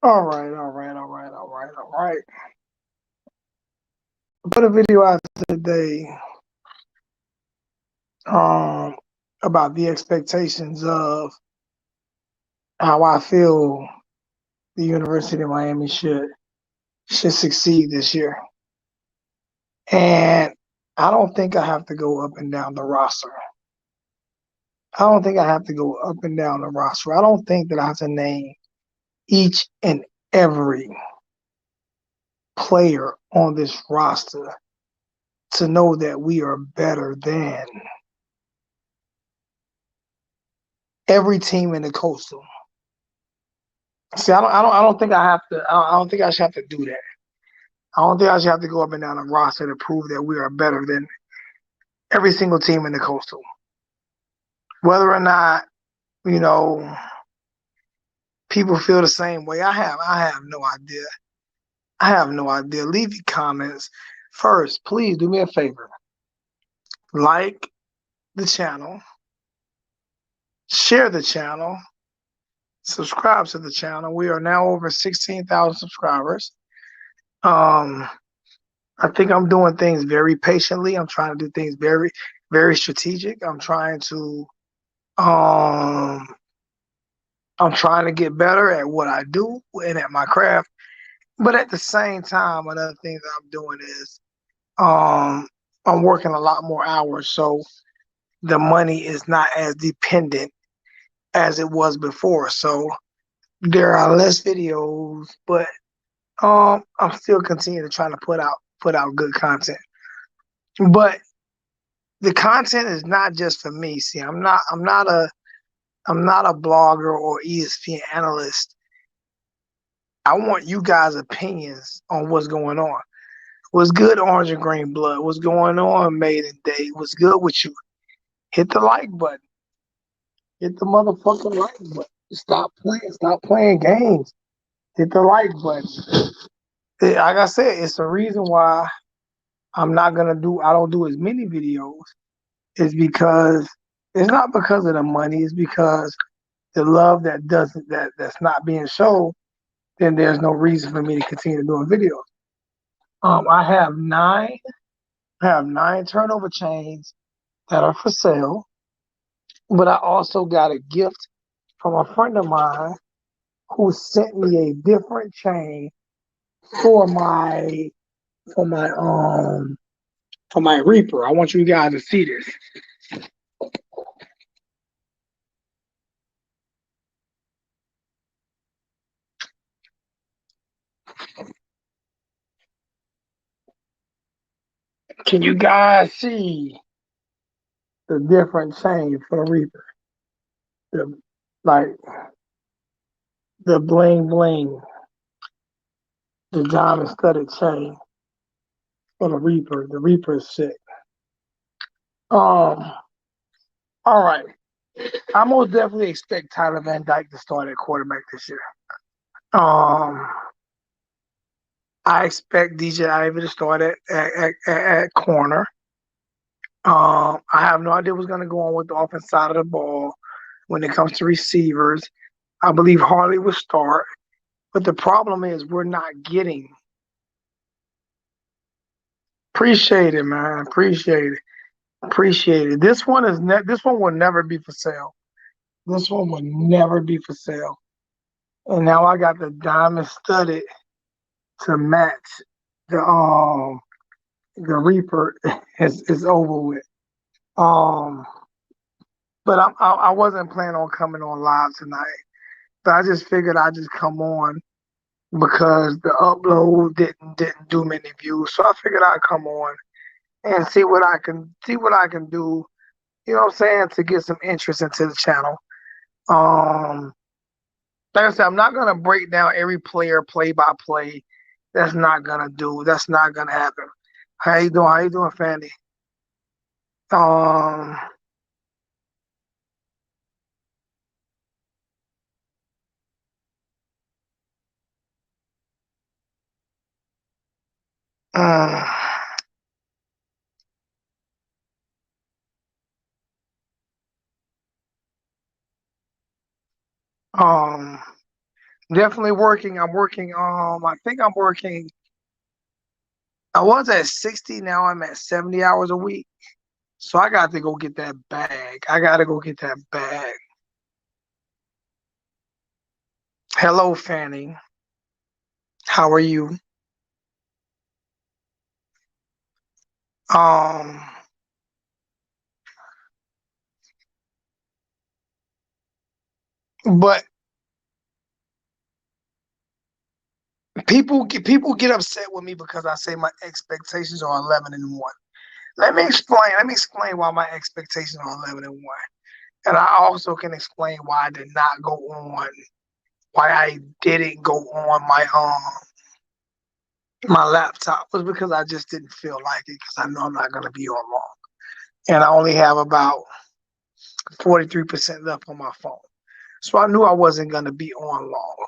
All right, all right, all right, all right, all right. I put a video out today um about the expectations of how I feel the University of Miami should succeed this year. And I don't think I have to go up and down the roster. I don't think I have to go up and down the roster. I don't think that I have to name each and every player on this roster to know that we are better than every team in the Coastal. See, I don't think I have to. I don't think I should have to do that. I don't think I should have to go up and down the roster to prove that we are better than every single team in the Coastal. Whether or not you know people feel the same way, I have no idea. I have no idea. Leave your comments first. Please do me a favor. Like the channel, share the channel, subscribe to the channel. We are now over 16,000 subscribers. Um, I think I'm doing things very patiently. I'm trying to do things very, very strategic. Um I'm trying to get better at what I do and at my craft. But at the same time, another thing that I'm doing is um I'm working a lot more hours, so the money is not as dependent as it was before. So there are less videos, but I'm still continuing to try to put out good content. But the content is not just for me. See, I'm not a blogger or ESPN analyst. I want you guys' opinions on what's going on. What's good, Orange and Green Blood? What's going on, Maiden Day? What's good with you? Hit the like button. Hit the motherfucking like button. Stop playing. Stop playing games. Hit the like button. Like I said, it's the reason why I don't do as many videos. Is because it's not because of the money. It's because the love that's not being shown, then there's no reason for me to continue doing videos. I have nine turnover chains that are for sale, but I also got a gift from a friend of mine who sent me a different chain for my for my um for my Reaper. I want you guys to see this. Can you guys see the different chain for the Reaper? The like the bling bling, the diamond studded chain for the Reaper. The Reaper is sick. Um, all right. I most definitely expect Tyler Van Dyke to start at quarterback this year. Um, I expect DJ Ivy to start at corner. I have no idea what's going to go on with the offense side of the ball when it comes to receivers. I believe Harley will start, but the problem is we're not getting. Appreciate it, man. Appreciate it. Appreciate it. This one will never be for sale. This one will never be for sale. And now I got the diamond studded to match the the Reaper is over with. Um, but I wasn't planning on coming on live tonight. But I just figured I'd just come on because the upload didn't do many views. So I figured I'd come on and see what I can do. You know what I'm saying, to get some interest into the channel. Um, like I said, I'm not gonna break down every player play by play. That's not gonna happen. How you doing? How you doing, Fandy? Um, uh, um, Definitely working. I'm working. I think I'm working. I was at 60. Now I'm at 70 hours a week. So I got to go get that bag. I got to go get that bag. Hello, Fanny. How are you? Um, but people get upset with me because I say my expectations are 11-1. Let me explain why my expectations are 11-1, and I also can explain why I did not go on, why I didn't go on my laptop was because I just didn't feel like it because I know I'm not gonna be on long, and I only have about 43% left on my phone, so I knew I wasn't gonna be on long.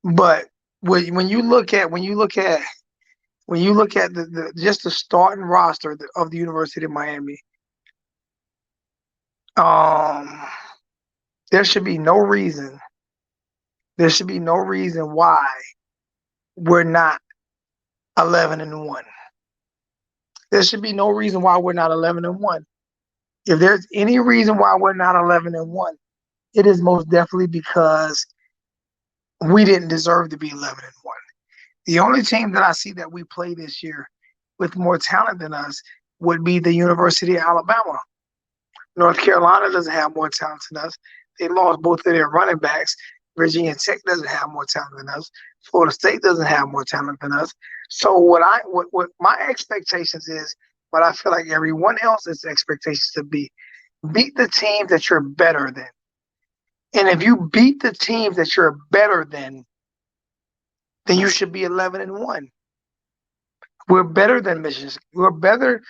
But when you look at the just the starting roster of the University of Miami, um, there should be no reason. There should be no reason why we're not 11-1. There should be no reason why we're not 11-1. If there's any reason why we're not 11-1, it is most definitely because we didn't deserve to be 11-1. The only team that I see that we play this year with more talent than us would be the University of Alabama. North Carolina doesn't have more talent than us. They lost both of their running backs. Virginia Tech doesn't have more talent than us. Florida State doesn't have more talent than us. So what my expectations is, what I feel like everyone else's expectations to be, beat the teams that you're better than. And if you beat the teams that you're better than, then you should be 11-1. We're better than Michigan. We're better.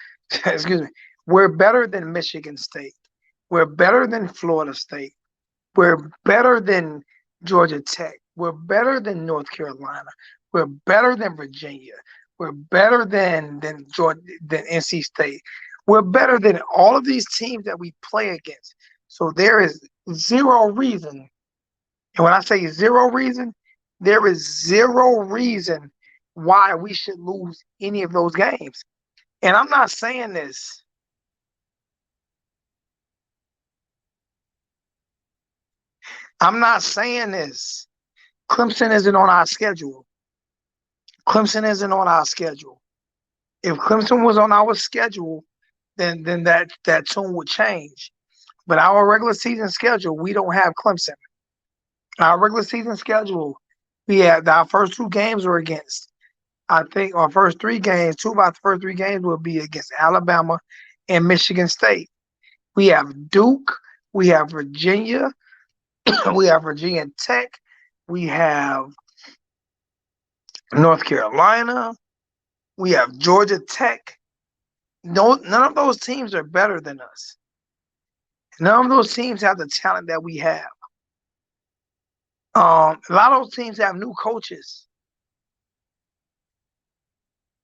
Excuse me. We're better than Michigan State. We're better than Florida State. We're better than Georgia Tech. We're better than North Carolina. We're better than Virginia. We're better than Georgia, than NC State. We're better than all of these teams that we play against. So there is zero reason. And when I say zero reason, there is zero reason why we should lose any of those games. And I'm not saying this. I'm not saying this. Clemson isn't on our schedule. Clemson isn't on our schedule. If Clemson was on our schedule, then that tune would change. But our regular season schedule, we don't have Clemson. Our regular season schedule, we have our first two games were against. I think our first three games, two of our first three games will be against Alabama and Michigan State. We have Duke, we have Virginia, we have Virginia Tech, we have North Carolina, we have Georgia Tech. No, none of those teams are better than us. None of those teams have the talent that we have. A lot of those teams have new coaches.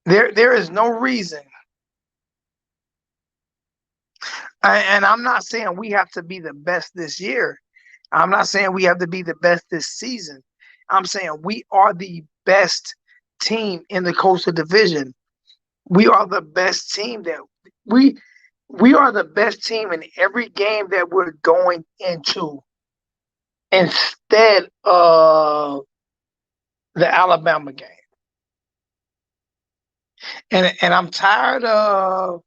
There is no reason, and I'm not saying we have to be the best this year. I'm not saying we have to be the best this season. I'm saying we are the best team in the Coastal Division. We are the best team that we we are the best team in every game that we're going into instead of the Alabama game. And I'm tired of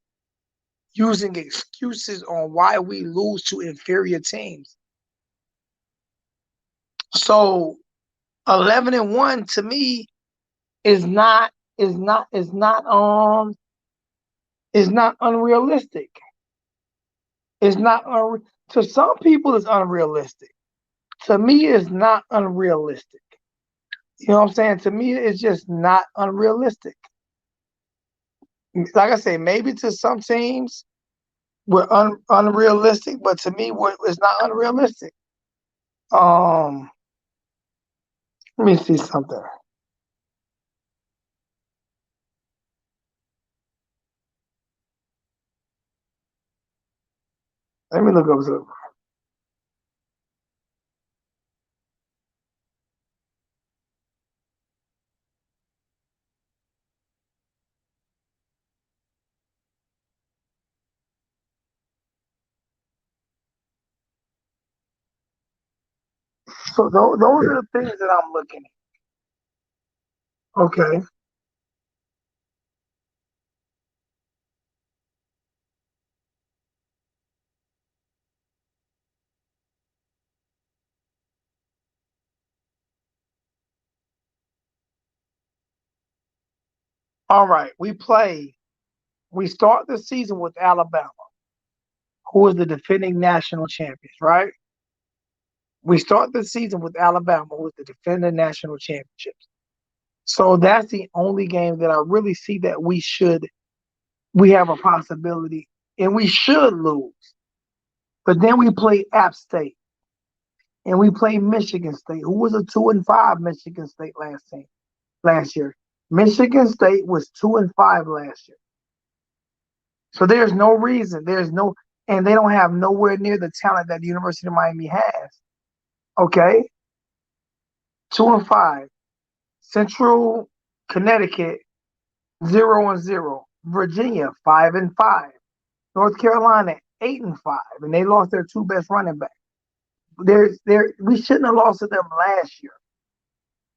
using excuses on why we lose to inferior teams. So 11-1 to me is not is not is not is not unrealistic. It's not to some people it's unrealistic. To me, it's not unrealistic. You know what I'm saying? To me, it's just not unrealistic. Like I say, maybe to some teams we're unrealistic, but to me, it's not unrealistic. Um, Let me see something. Let me look up something. So those are the things that I'm looking at. Okay. All right. We start the season with Alabama, who is the defending national champions, right? We start the season with Alabama, who is the defending national championships. So that's the only game that I really see that we have a possibility and we should lose. But then we play App State and we play Michigan State, who was a 2-5 Michigan State last year. Michigan State was 2-5 last year. So there's no reason, and they don't have nowhere near the talent that the University of Miami has. Okay, 2-5. Central Connecticut 0-0. Virginia 5-5. North Carolina 8-5, and they lost their two best running backs. We shouldn't have lost to them last year,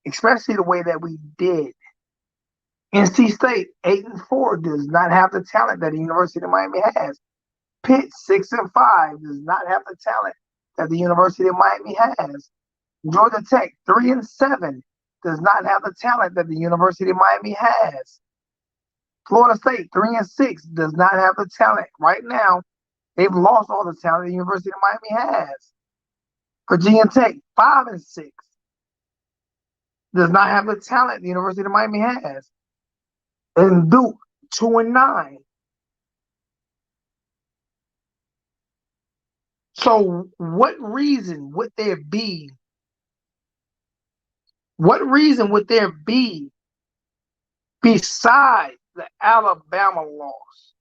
especially the way that we did. NC State 8-4 does not have the talent that the University of Miami has. Pitt 6-5 does not have the talent that the University of Miami has. Georgia Tech 3-7 does not have the talent that the University of Miami has. Florida State 3-6 does not have the talent right now. They've lost all the talent the University of Miami has. Virginia Tech 5-6 does not have the talent the University of Miami has. And Duke 2-9. So what reason would there be? What reason would there be besides the Alabama loss?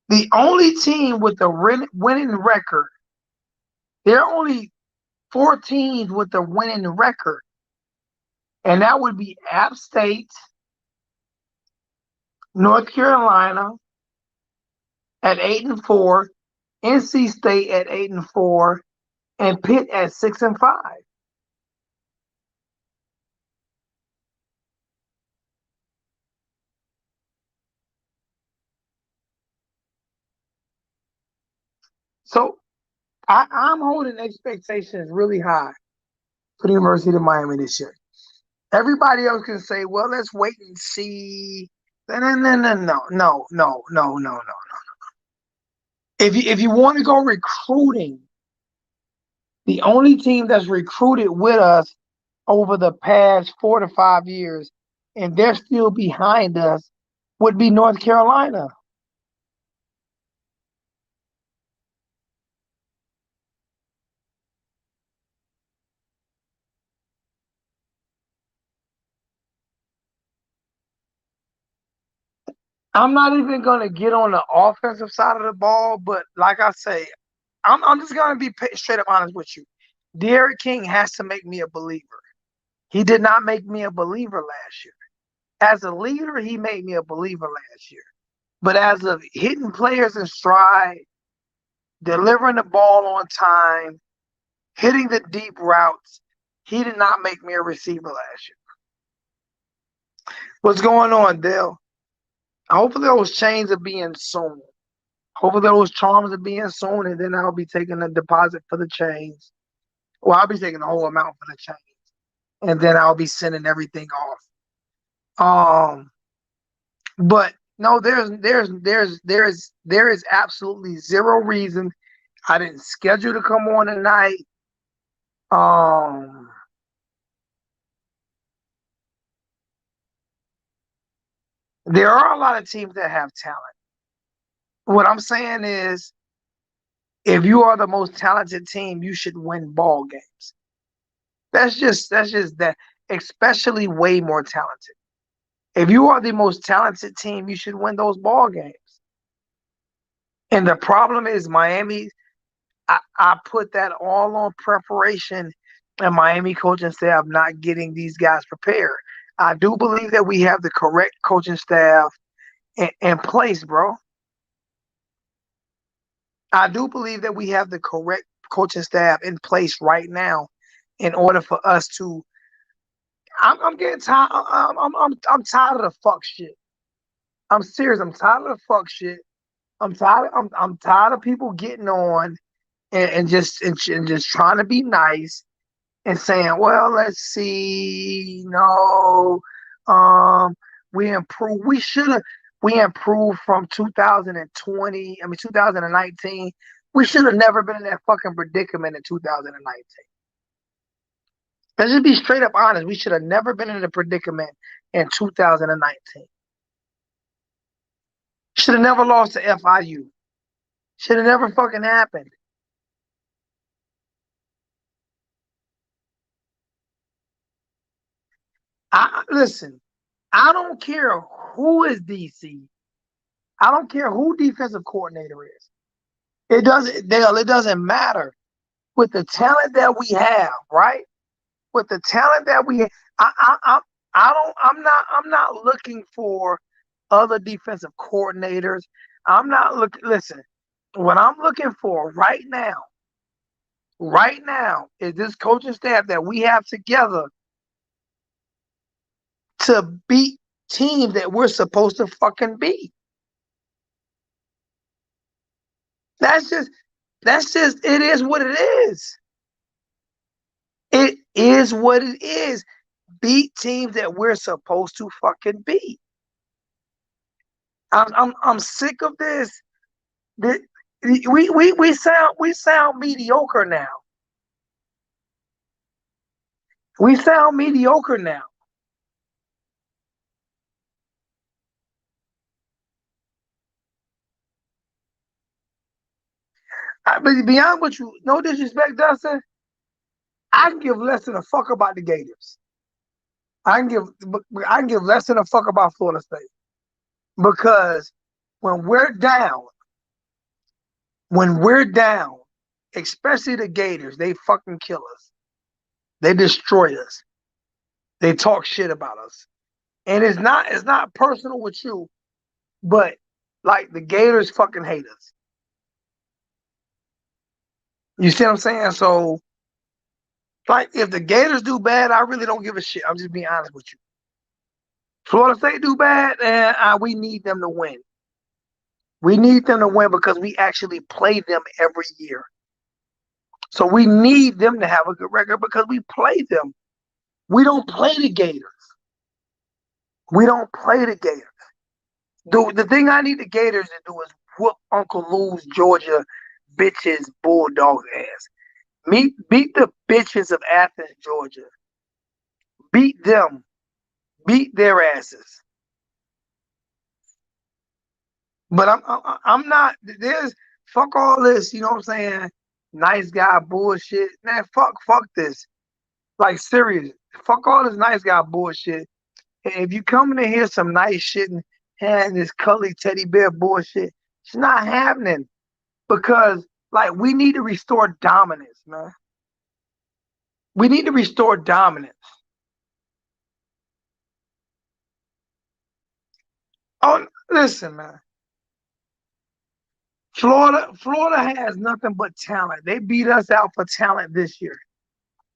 The only team with a winning record, there are only 4 teams with a winning record, and that would be App State, North Carolina at 8-4, NC State at 8-4, and Pitt at 6-5. So I'm holding expectations really high for the University of Miami this year. Everybody else can say, well, let's wait and see. No. If you want to go recruiting, the only team that's recruited with us over the past 4 to 5 years, and they're still behind us, would be North Carolina. I'm not even going to get on the offensive side of the ball, but like I say, I'm just going to be straight up honest with you. Derek King has to make me a believer. He did not make me a believer last year. As a leader, he made me a believer last year. But as of hitting players in stride, delivering the ball on time, hitting the deep routes, he did not make me a receiver last year. What's going on, Dale? Hopefully those chains are being sewn. Hopefully those charms are being sewn, and then I'll be taking a deposit for the chains. Well, I'll be taking the whole amount for the chains, and then I'll be sending everything off. But no, there is absolutely zero reason. I didn't schedule to come on tonight. There are a lot of teams that have talent. What I'm saying is, if you are the most talented team, you should win ball games. That's just that, especially way more talented. If you are the most talented team, you should win those ball games. And the problem is Miami. I put that all on preparation and Miami coaching staff not getting these guys prepared. I do believe that we have the correct coaching staff in place, bro. I do believe that we have the correct coaching staff in place right now in order for us to. I'm getting tired. I'm tired of the fuck shit. I'm serious. I'm tired of the fuck shit. I'm tired of people getting on and just trying to be nice and saying, well, let's see, no, um, we improved. We improved from 2020. I mean, 2019. We should have never been in that fucking predicament in 2019. Let's just be straight up honest. We should have never been in the predicament in 2019. Should have never lost to FIU. Should have never fucking happened. Listen. I don't care who is DC. I don't care who defensive coordinator is. It doesn't, Dale. It doesn't matter with the talent that we have, right? With the talent that we have, I don't. I'm not looking for other defensive coordinators. I'm not looking. Listen, what I'm looking for right now, is this coaching staff that we have together to beat teams that we're supposed to fucking beat. That's just it is what it is. It is what it is. Beat teams that we're supposed to fucking beat. I'm sick of this. We sound mediocre now. We sound mediocre now. But to be honest with you, no disrespect, Dustin, I can give less than a fuck about the Gators. I can give less than a fuck about Florida State because when we're down, especially the Gators, they fucking kill us. They destroy us. They talk shit about us, and it's not personal with you, but like the Gators fucking hate us. You see what I'm saying? So, like, if the Gators do bad, I really don't give a shit. I'm just being honest with you. Florida State do bad, and we need them to win. We need them to win because we actually play them every year. So we need them to have a good record because we play them. We don't play the Gators. We don't play the Gators. The thing I need the Gators to do is whoop Uncle Lou's Georgia bitches Bulldog ass. Beat the bitches of Athens, Georgia. Beat them. Beat their asses. But I'm not. There's fuck all this. You know what I'm saying? Nice guy bullshit. Man, fuck this. Like serious. Fuck all this nice guy bullshit. And if you coming to hear some nice shit and having this cuddly teddy bear bullshit, it's not happening because like we need to restore dominance, man. We need to restore dominance. Oh, listen, man. Florida has nothing but talent. They beat us out for talent this year.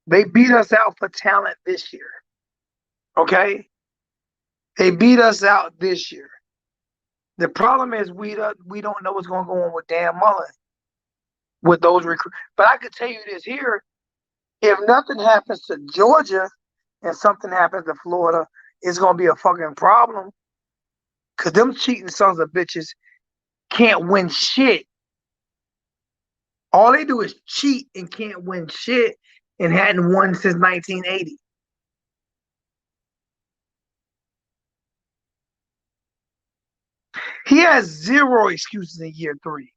They beat us out for talent this year. Okay? They beat us out this year. The problem is we don't know what's going to go on with Dan Mullen with those recruits. But I could tell you this here: if nothing happens to Georgia and something happens to Florida, it's going to be a fucking problem. Cause them cheating sons of bitches can't win shit. All they do is cheat and can't win shit and hadn't won since 1980. He has zero excuses in year 3.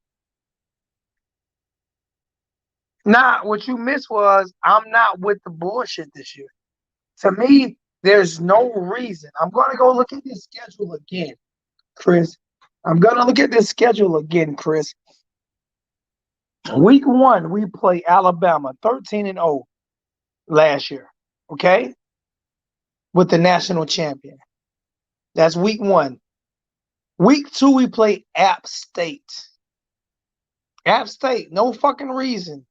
Nah, what you missed was I'm not with the bullshit this year. To me, there's no reason. I'm going to go look at this schedule again, Chris. I'm going to look at this schedule again, Chris. Week 1, we play Alabama 13-0 last year, okay? With the national champion. That's week 1. Week 2, we play App State. App State, no fucking reason.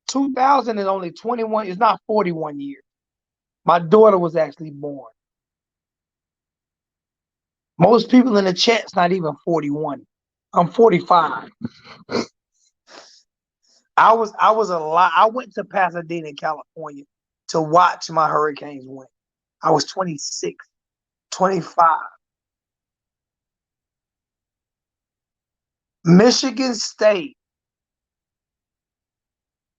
2000 is only 21. It's not 41 years. My daughter was actually born. Most people in the chat's not even 41. I'm 45. I was a lot. I went to Pasadena, California to watch my Hurricanes win. I was 26, 25. Michigan State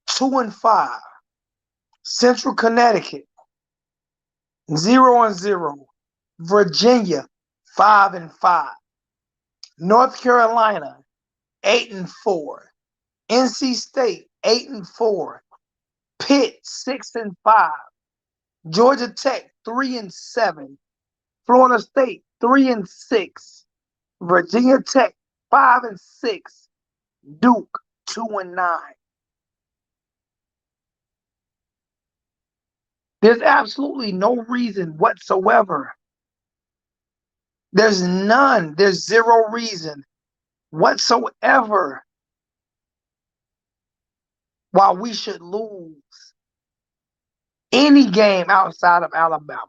2-5. Central Connecticut 0-0. Virginia 5-5. North Carolina 8-4. NC State 8-4. Pitt 6-5. Georgia Tech 3-7. Florida State 3-6. Virginia Tech 5-6. Duke 2-9. There's absolutely no reason whatsoever. There's none. There's zero reason whatsoever why we should lose any game outside of Alabama.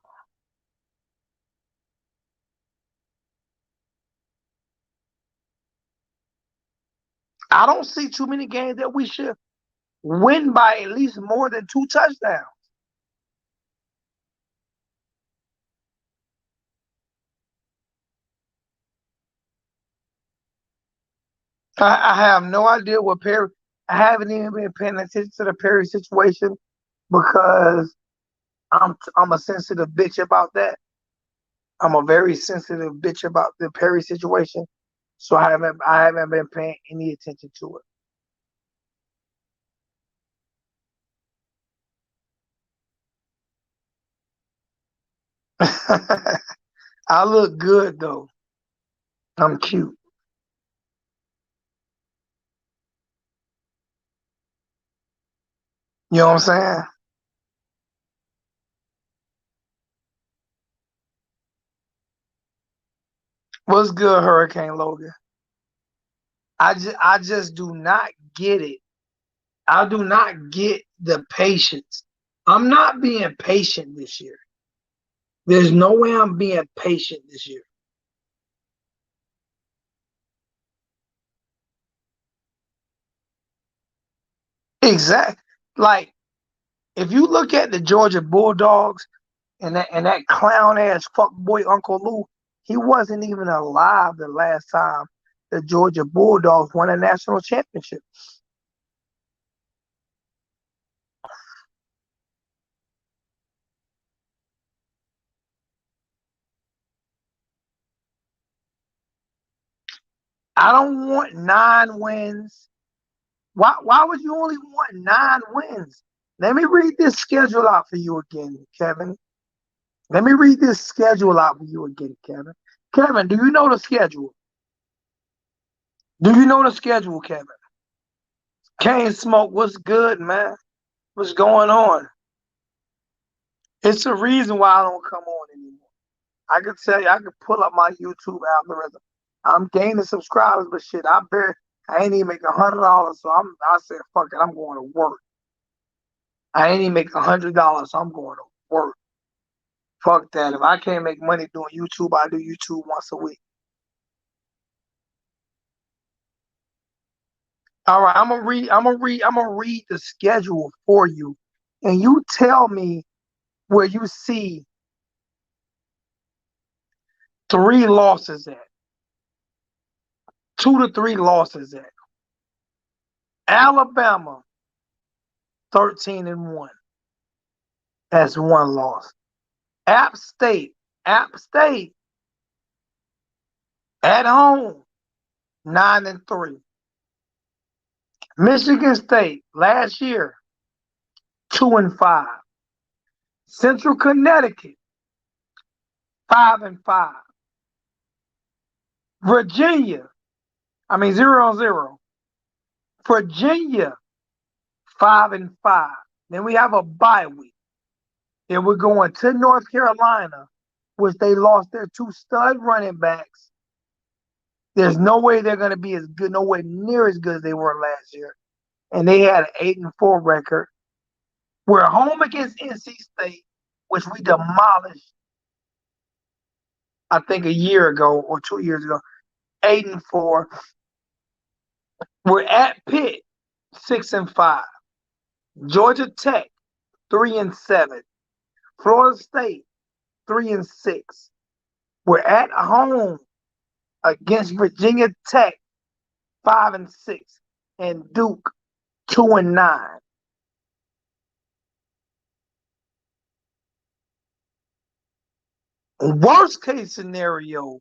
I don't see too many games that we should win by at least more than 2 touchdowns. I have no idea what Perry. I haven't even been paying attention to the Perry situation because I'm a sensitive bitch about that. I'm a very sensitive bitch about the Perry situation, so I haven't been paying any attention to it. I look good though. I'm cute. You know what I'm saying? What's good, Hurricane Logan? I just do not get it. I do not get the patience. I'm not being patient this year. There's no way I'm being patient this year. Exactly. Like if you look at the Georgia Bulldogs and that clown ass fuck boy Uncle Lou, he wasn't even alive the last time the Georgia Bulldogs won a national championship. I don't want 9 wins. Why would you only want 9 wins? Let me read this schedule out for you again, Kevin. Let me read this schedule out for you again, Kevin. Kevin, do you know the schedule? Do you know the schedule, Kevin? Cane Smoke, what's good, man? What's going on? It's the reason why I don't come on anymore. I can tell you, I can pull up my YouTube algorithm. I'm gaining subscribers, but shit, I ain't even make $100, so I said, fuck it, I'm going to work. I ain't even make $100, so I'm going to work. Fuck that. If I can't make money doing YouTube, I do YouTube once a week. All right, I'm gonna read the schedule for you, and you tell me where you see 3 losses at, 2 to 3 losses at. Alabama 13-1. That's 1 loss. App State, App State at home 9-3. Michigan State last year 2-5. Central Connecticut 5-5. Virginia, I mean 0-0. Virginia 5-5. Then we have a bye week. Then we're going to North Carolina, which they lost their 2 stud running backs. There's no way they're going to be as good, nowhere near as good as they were last year. and they had an 8-4 record. We're home against NC State, which we demolished, I think, a year ago or 2 years ago. 8-4. We're at Pitt, 6-5. Georgia Tech, 3-7. Florida State, 3-6. We're at home against Virginia Tech, 5-6, and Duke, 2-9. Worst case scenario,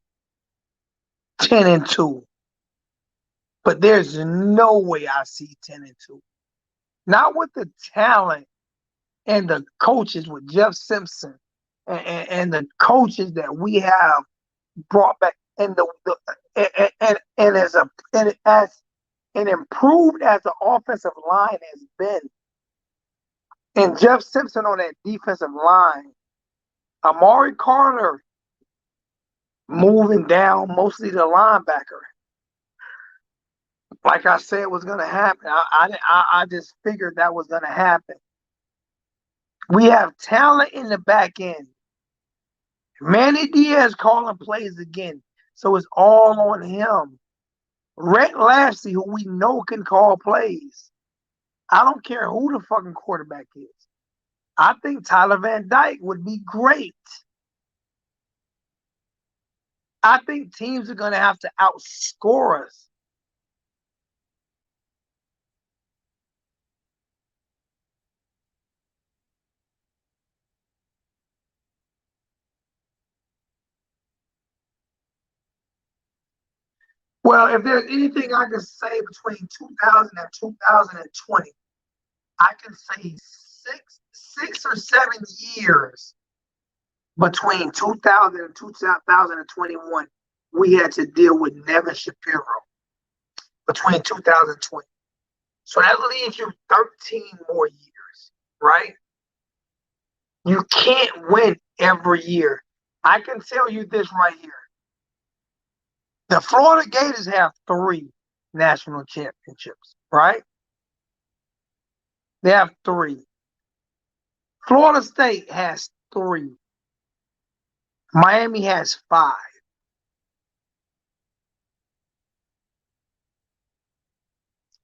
10-2. But there's no way I see 10-2. Not with the talent and the coaches with Jeff Simpson and the coaches that we have brought back, and as improved as the offensive line has been, and Jeff Simpson on that defensive line, Amari Carter moving down mostly the linebacker. Like I said, was going to happen. I just figured that was going to happen. We have talent in the back end. Manny Diaz calling plays again, so it's all on him. Rhett Lashley, who we know can call plays. I don't care who the fucking quarterback is. I think Tyler Van Dyke would be great. I think teams are going to have to outscore us. Well, if there's anything I can say between 2000 and 2020, I can say six or 7 years between 2000 and 2021, we had to deal with Nevin Shapiro between 2020. So that leaves you 13 more years, right? You can't win every year. I can tell you this right here. The Florida Gators have 3 national championships, right? They have 3. Florida State has 3. Miami has 5.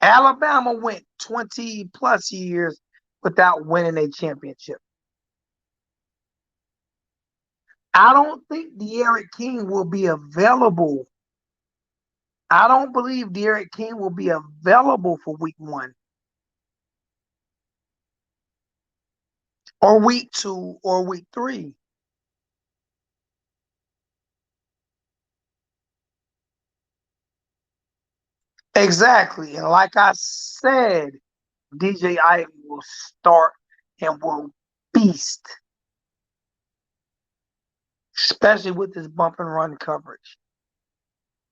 Alabama went 20 plus years without winning a championship. I don't think D'Eriq King will be available. I don't believe D'Eriq King will be available for week 1 or week 2 or week 3. Exactly. And like I said, DJ Ivey will start and will beast, especially with this bump and run coverage.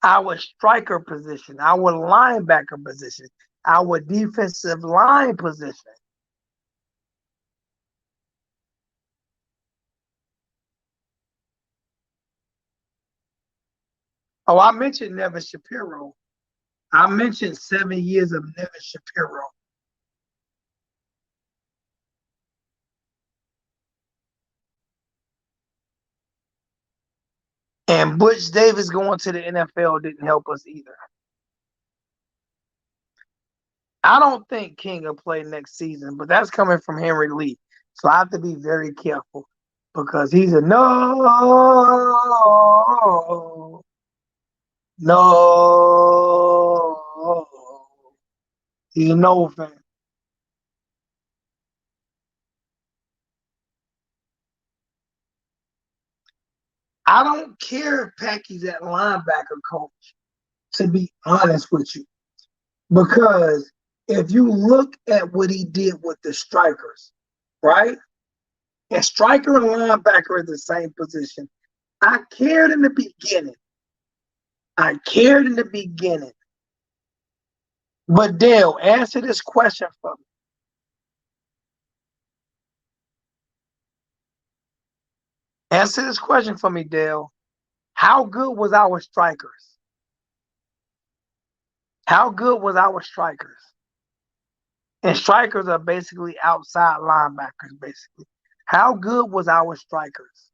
Our striker position, our linebacker position, our defensive line position. Oh, I mentioned Nevin Shapiro. I mentioned 7 years of Nevin Shapiro. And Butch Davis going to the NFL didn't help us either. I don't think King will play next season, but that's coming from Henry Lee. So I have to be very careful because he's a no. He's a no fan. I don't care if Packy's that linebacker coach, to be honest with you. Because if you look at what he did with the strikers, right? And striker and linebacker is the same position. I cared in the beginning. But Dale, answer this question for me. Answer this question for me, Dale. How good was our strikers? How good was our strikers? And strikers are basically outside linebackers, basically. How good was our strikers?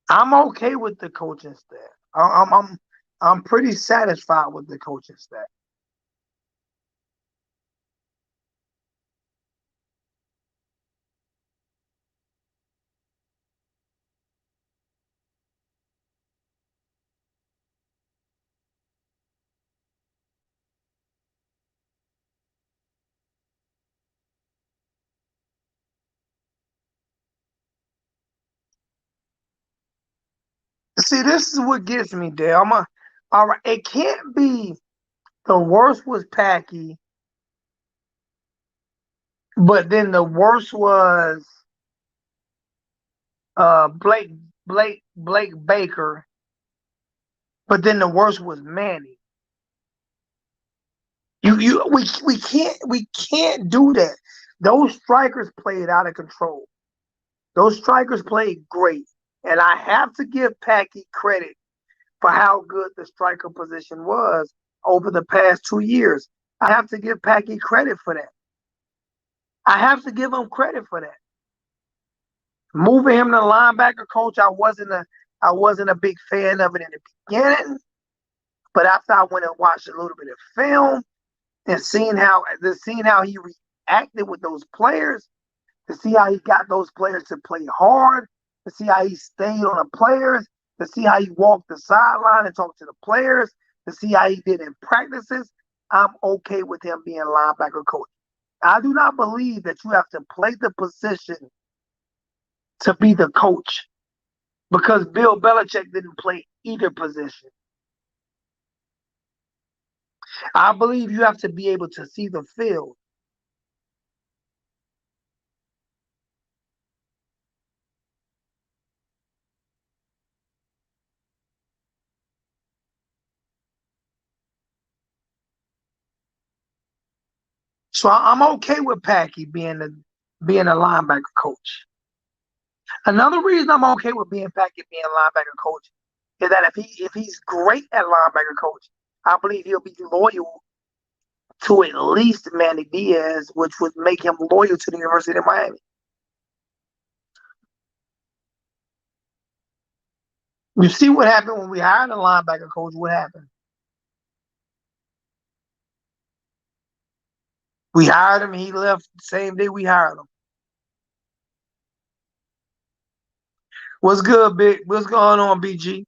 I'm okay with the coaching staff. I'm pretty satisfied with the coaching staff. See, this is what gets me, Dale. All right. It can't be the worst was Packy, but then the worst was Blake Blake Baker, but then the worst was Manny. We can't do that. Those strikers played out of control. Those strikers played great, and I have to give Packy credit for how good the striker position was over the past 2 years. I have to give Packy credit for that. I have to give him credit for that. Moving him to linebacker coach, I wasn't a big fan of it in the beginning, but after I went and watched a little bit of film and seeing how he reacted with those players, to see how he got those players to play hard, to see how he stayed on the players, to see how he walked the sideline and talked to the players, to see how he did in practices, I'm okay with him being linebacker coach. I do not believe that you have to play the position to be the coach because Bill Belichick didn't play either position. I believe you have to be able to see the field. So I'm okay with Packy being a linebacker coach. Another reason I'm okay with being Packy being a linebacker coach is that if he's great at linebacker coach, I believe he'll be loyal to at least Manny Diaz, which would make him loyal to the University of Miami. You see what happened when we hired a linebacker coach? What happened? We hired him. He left the same day we hired him. What's good, Big? What's going on, BG?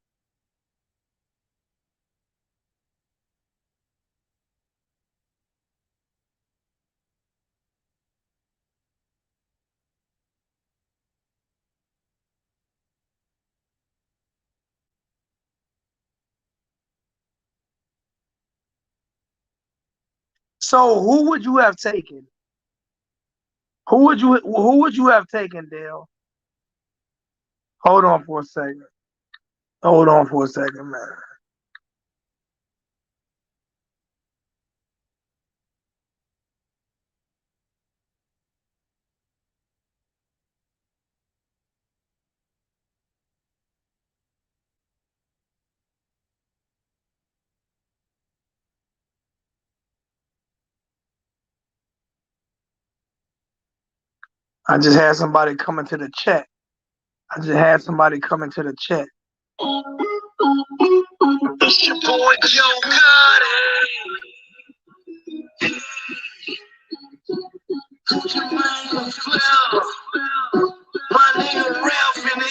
So who would you have taken? Who would you have taken, Dale? Hold on for a second. Hold on for a second, man. I just had somebody come into the chat. I just had somebody come into the chat. It's your boy Joe Gotti. My nigga Ralph in here.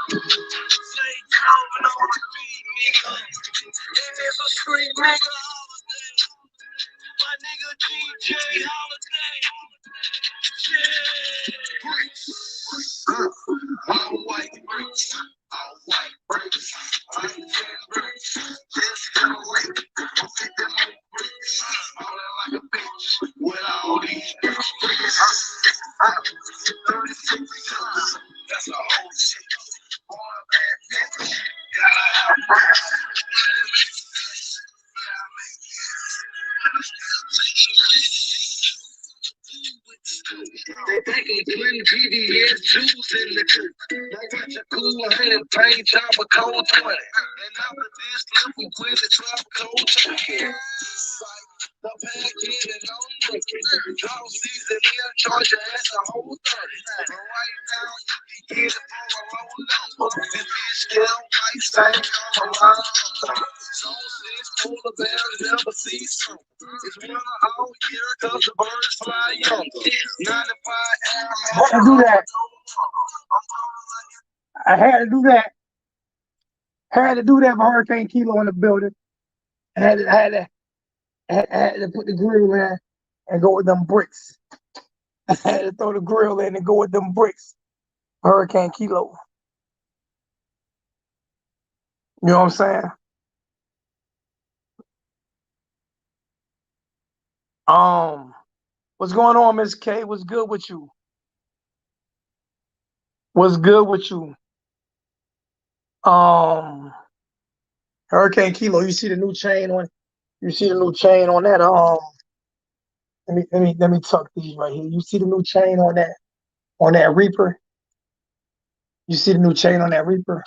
Say coming on the beat, nigga. And it's a street nigga holiday. My nigga DJ Holiday. Yeah. All white bricks. All white bricks. I ain't bricks. Just come away. Don't take them old bricks. Falling like a bitch with all these bricks. 36 tons. That's a whole shit. Boy, bad bitch. Gotta have bricks. They think I'm putting PBS juice in the coop. Now watch a cool 100 paint job a cold 20. And after this, flip a quit the trap cold turkey. The packet and I'm looking. Drought season in Georgia, that's a whole 30. But right now, you can get it for a low number. This bitch still white, same on my line. Zone 6, polar bears never see sun. It's winter all year cause the birds fly young. 95 air I had to do that. I had to do that. Had to do that for Hurricane Kilo in the building. I had to put the grill in and go with them bricks. I had to throw the grill in and go with them bricks. Hurricane Kilo. You know what I'm saying? What's going on, Miss K? What's good with you? What's good with you? Um, Hurricane Kilo. You see the new chain on? You see the new chain on that? Let me tuck these right here. You see the new chain on that Reaper? You see the new chain on that Reaper?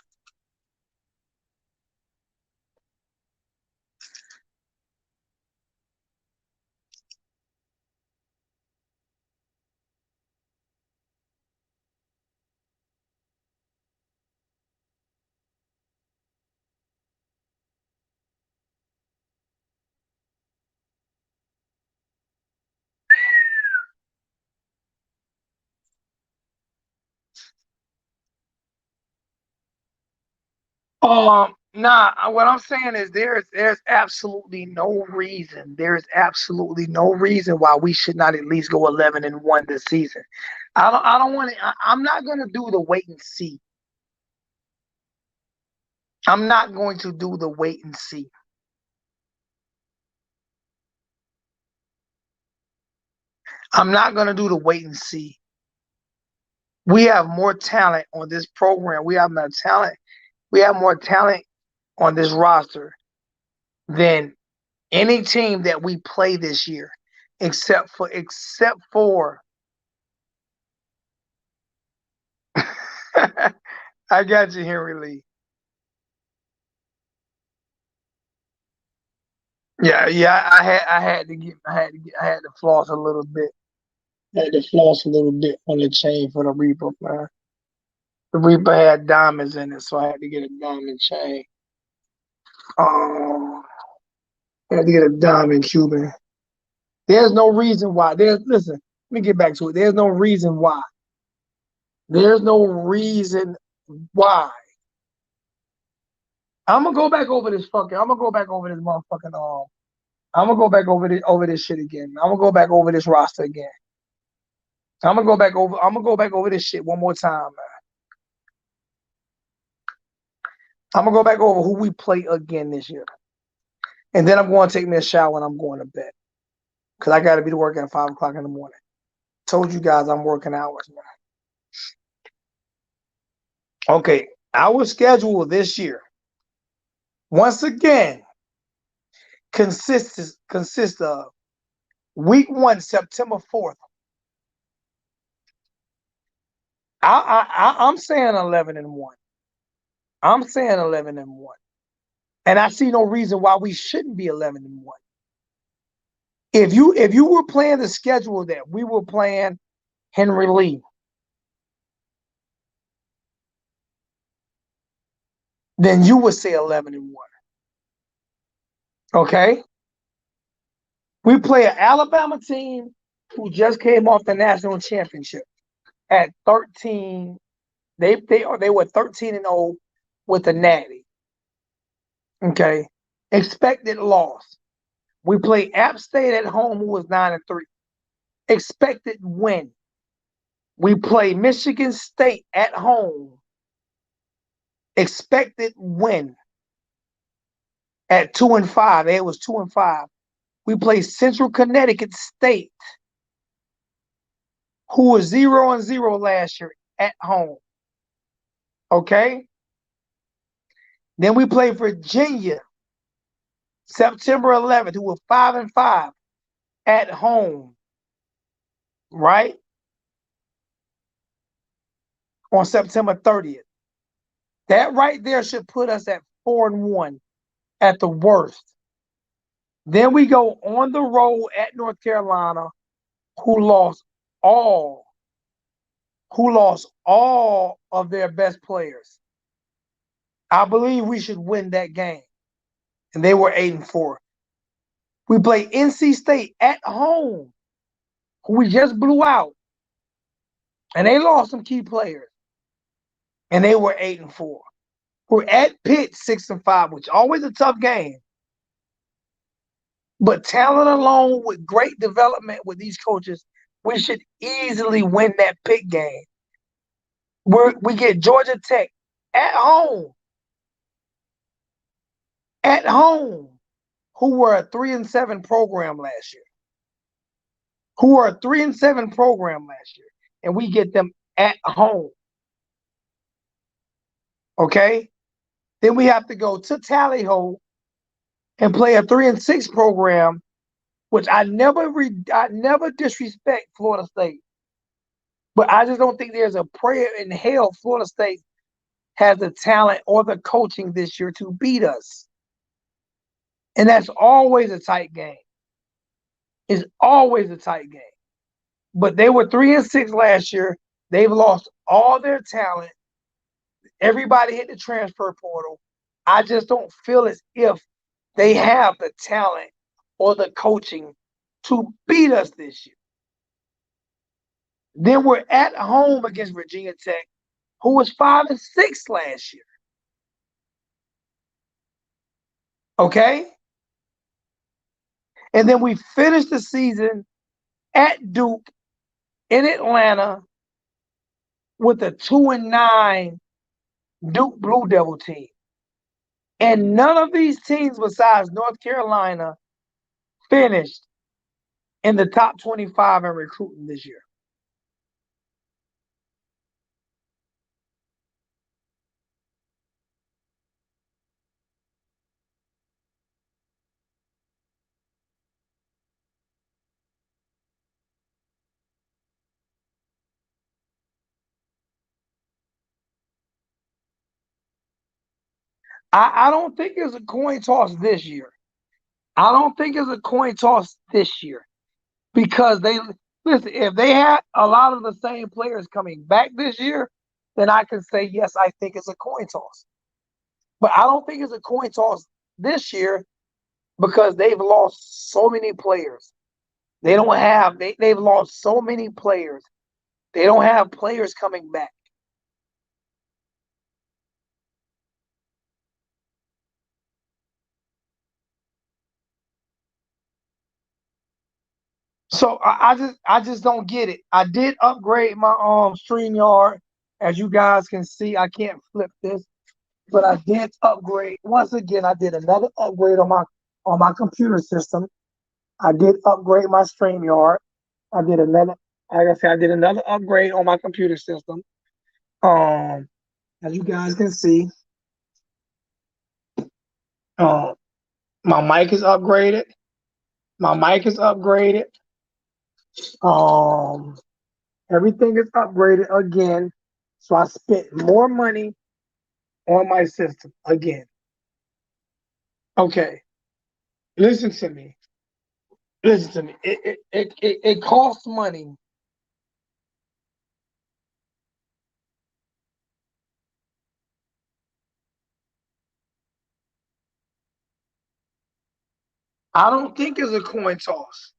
Nah. What I'm saying is there's absolutely no reason. There's absolutely no reason why we should not at least go 11-1 this season. I don't want to. I'm not gonna do the wait and see. I'm not going to do the wait and see. I'm not gonna do the wait and see. We have more talent on this program. We have more talent. We have more talent on this roster than any team that we play this year, except for I got you, Henry Lee. Yeah. I had to floss a little bit. I had to floss a little bit on the chain for the Reaper, man. The Reaper had diamonds in it, so I had to get a diamond chain. Um, I had to get a diamond Cuban. There's no reason why. Listen. Let me get back to it. There's no reason why. There's no reason why. I'm gonna go back over this fucking. I'm gonna go back over this motherfucking. I'm gonna go back over this shit again. I'm gonna go back over this roster again. I'm gonna go back over. I'm gonna go back over this shit one more time, man. I'm gonna go back over who we play again this year, and then I'm going to take me a shower and I'm going to bed because I got to be to work at 5 o'clock in the morning. Told you guys I'm working hours, man. Okay, our schedule this year, once again, consists of week 1, September 4th. I'm saying 11-1. I'm saying 11-1. And I see no reason why we shouldn't be 11-1. If you were playing the schedule that we were playing Henry Lee, then you would say 11-1. Okay? We play an Alabama team who just came off the national championship at 13. They were 13-0 with the Natty. Okay. Expected loss. We play App State at home, who was 9-3. Expected win. We play Michigan State at home. Expected win at 2-5. It was 2-5. We play Central Connecticut State, who was 0-0 last year at home. Okay. Then we play Virginia, September 11th, who were 5-5 at home. Right? on September 30th. That right there should put us at 4-1 at the worst. Then we go on the road at North Carolina, who lost all of their best players. I believe we should win that game. And they were 8-4. We play NC State at home, who we just blew out. And they lost some key players. And they were 8-4. We're at Pitt 6-5, which is always a tough game. But talent alone with great development with these coaches, we should easily win that Pitt game. We get Georgia Tech at home. At home, who were a 3-7 program last year. And we get them at home. Okay? Then we have to go to Tally Ho and play a 3-6 program, which I never disrespect Florida State. But I just don't think there's a prayer in hell Florida State has the talent or the coaching this year to beat us. And that's always a tight game. It's always a tight game. But they were 3-6 last year. They've lost all their talent. Everybody hit the transfer portal. I just don't feel as if they have the talent or the coaching to beat us this year. Then we're at home against Virginia Tech, who was 5-6 last year. Okay? And then we finish the season at Duke in Atlanta with a 2-9 Duke Blue Devil team. And none of these teams besides North Carolina finished in the top 25 in recruiting this year. I don't think it's a coin toss this year. Because listen, if they had a lot of the same players coming back this year, then I can say, yes, I think it's a coin toss. But I don't think it's a coin toss this year because they've lost so many players. They've lost so many players. They don't have players coming back. So I just don't get it. I did upgrade my StreamYard. As you guys can see, I can't flip this, but I did upgrade. Once again, I did another upgrade on my computer system. I did upgrade my StreamYard. I did another, like I said, I did another upgrade on my computer system. As you guys can see, my mic is upgraded. Everything is upgraded again. So I spent more money on my system again. Okay. Listen to me. It costs money. I don't think it's a coin toss.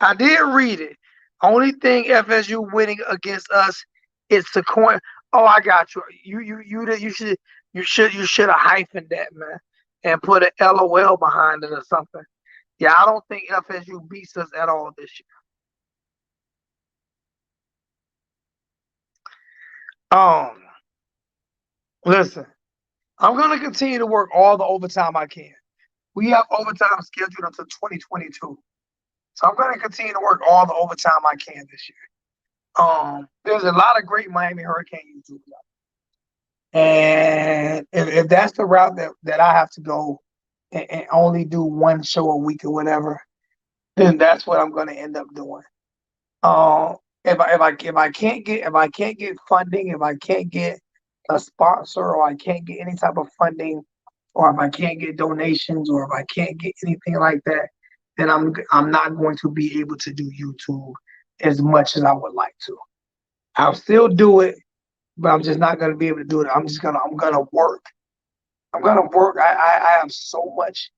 I did read it. Only thing FSU winning against us, it's the coin. Oh, I got you. You should have hyphened that, man, and put an LOL behind it or something. Yeah, I don't think FSU beats us at all this year. Listen, I'm gonna continue to work all the overtime I can. We have overtime scheduled until 2022. So I'm going to continue to work all the overtime I can this year. There's a lot of great Miami Hurricane YouTubers. And if that's the route that I have to go and only do one show a week or whatever, then that's what I'm going to end up doing. if I can't get funding, if I can't get a sponsor, or I can't get any type of funding, or if I can't get donations, or if I can't get anything like that, then I'm not going to be able to do YouTube as much as I would like to. I'll still do it, but I'm just not gonna be able to do it. I'm gonna work. I'm gonna work. I have so much.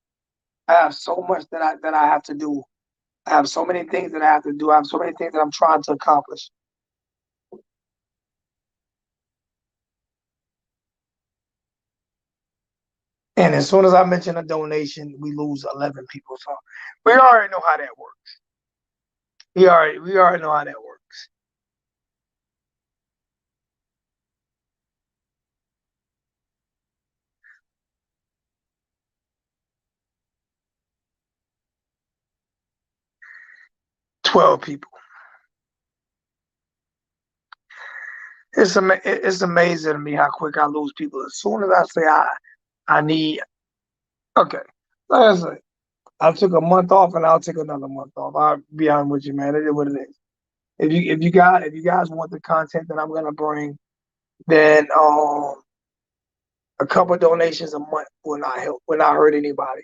I have so much that I have to do. I have so many things that I have to do. I have so many things that I'm trying to accomplish. And as soon as I mention a donation, we lose 11 people. So we already know how that works. We already know how that works. 12 people. It's amazing to me how quick I lose people. As soon as I say I need, okay, like I said, I took a month off and I'll take another month off. I'll be honest with you, man. It is what it is. If you guys want the content that I'm gonna bring, then a couple donations a month will not help, will not hurt anybody.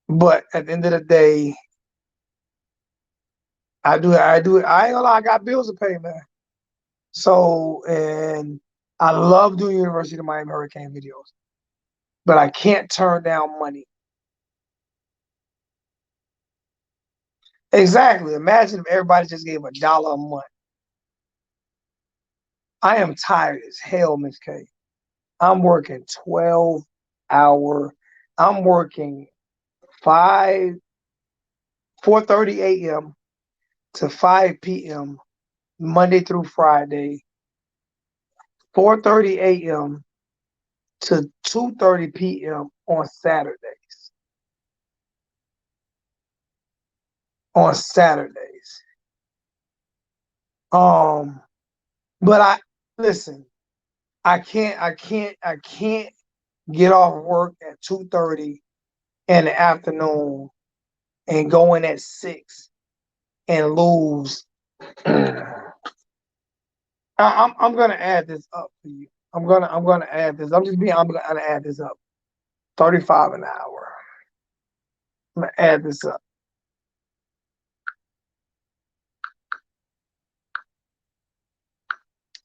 But at the end of the day, I ain't gonna lie, I got bills to pay, man. So, and I love doing University of Miami Hurricane videos, but I can't turn down money. Exactly. Imagine if everybody just gave $1 a month. I am tired as hell, Miss K. I'm working 12 hour. I'm working 5 4:30 a.m. to 5 p.m. Monday through Friday, 4:30 a.m. to 2:30 p.m. on Saturdays. On Saturdays. Um, but I listen, I can't get off work at 2:30 in the afternoon and go in at 6 and lose. I'm gonna add this up for you. I'm gonna add this. I'm gonna add this up. 35 an hour. I'm gonna add this up.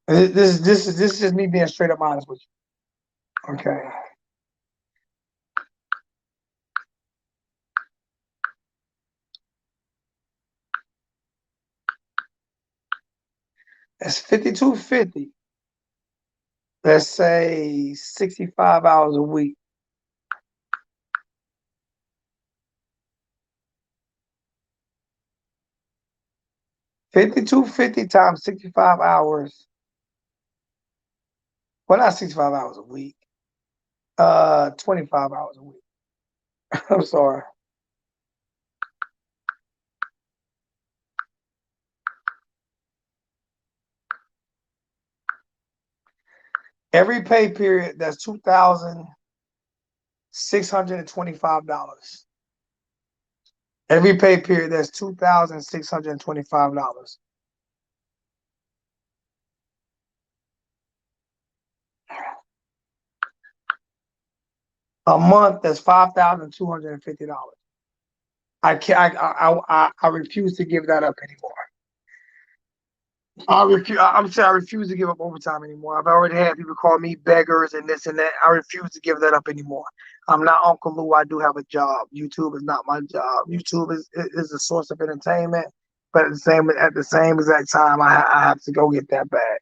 This is just me being straight up honest with you. Okay. That's 5250. Let's say 65 hours a week. 5250 times 65 hours. Well, not 65 hours a week. 25 hours a week. I'm sorry. Every pay period, that's $2,625. Every pay period, that's $2,625. A month, that's $5,250. I can't. I refuse to give that up anymore. I refuse. I'm saying I refuse to give up overtime anymore. I've already had people call me beggars and this and that. I refuse to give that up anymore. I'm not Uncle Lou. I do have a job. YouTube is not my job. YouTube is a source of entertainment, but at the same exact time, I have to go get that bag.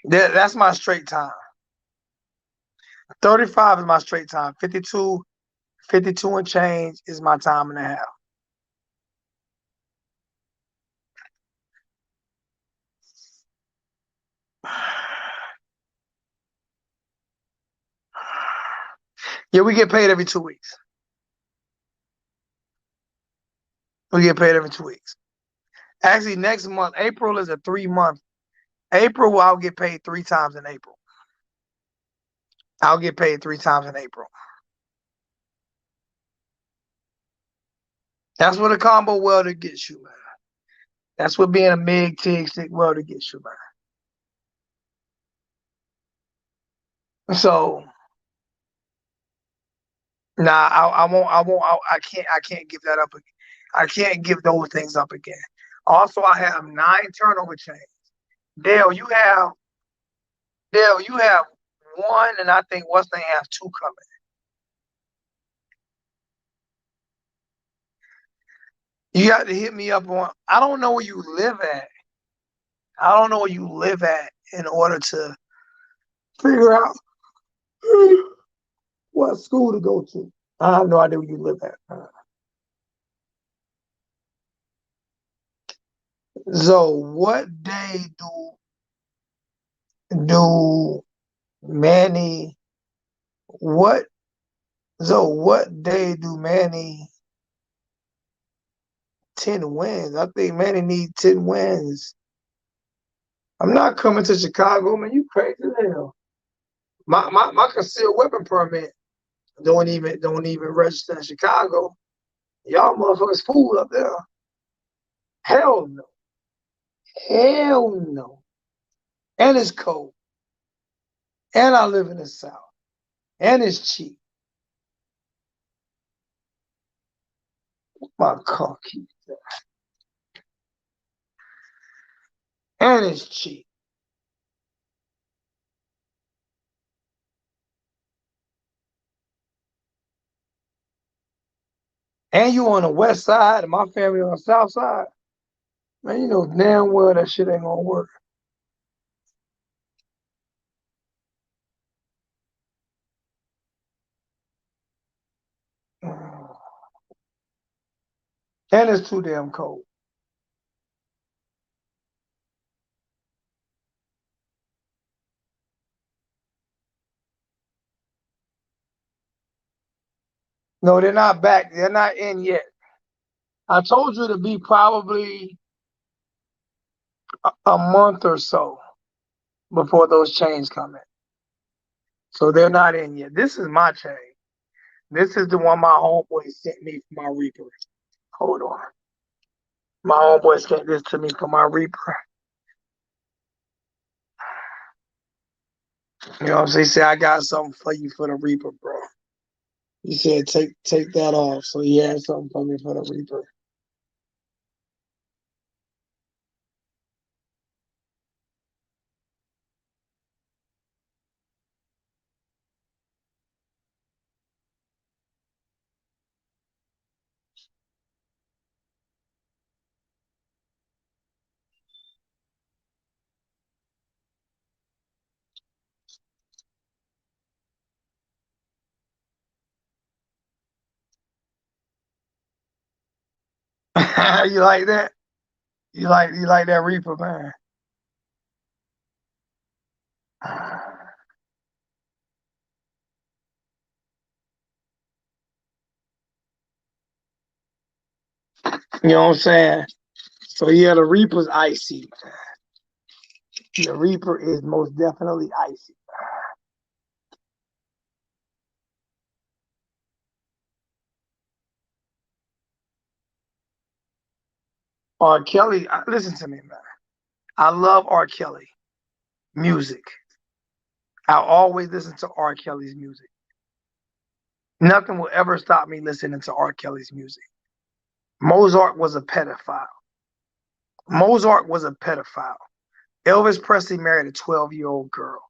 That's my straight time. 35 is my straight time. 52 and change is my time and a half. Yeah, we get paid every 2 weeks. We get paid every 2 weeks. Actually, next month, April is a 3 month. April, I'll get paid 3 times in April. I'll get paid 3 times in April. That's what a combo welder gets you, man. That's what being a MIG, TIG, stick welder gets you, man. So nah, I won't, I can't give that up again. I can't give those things up again. Also, I have 9 turnover chains. Dale, you have Dale, you have one, and I think Weston have 2 coming. You got to hit me up on. I don't know where you live at. I don't know where you live at in order to figure out what school to go to. I have no idea where you live at. So, what day do Manny? What what day do Manny 10 wins? I think Manny need 10 wins. I'm not coming to Chicago, man. You crazy as hell. My concealed weapon permit don't even register in Chicago. Y'all motherfuckers fool up there. Hell no. Hell no. And it's cold. And I live in the South. And it's cheap. My car keys there. And it's cheap. And you on the west side and my family on the south side. Man, you know damn well that shit ain't gonna work. And it's too damn cold. No, they're not back. They're not in yet. I told you to be probably a month or so before those chains come in. So they're not in yet. This is my chain. This is the one my homeboy sent me for my Reaper. Hold on. My homeboy sent this to me for my Reaper. You know what I'm saying? He said, I got something for you for the Reaper, bro. He said, take that off. So he had something for me for the Reaper. You like that? You like that Reaper, man? You know what I'm saying? So yeah, the Reaper's icy. The Reaper is most definitely icy. R. Kelly, listen to me, man. I love R. Kelly music. I'll always listen to R. Kelly's music. Nothing will ever stop me listening to R. Kelly's music. Mozart was a pedophile. Mozart was a pedophile. Elvis Presley married a 12-year-old girl.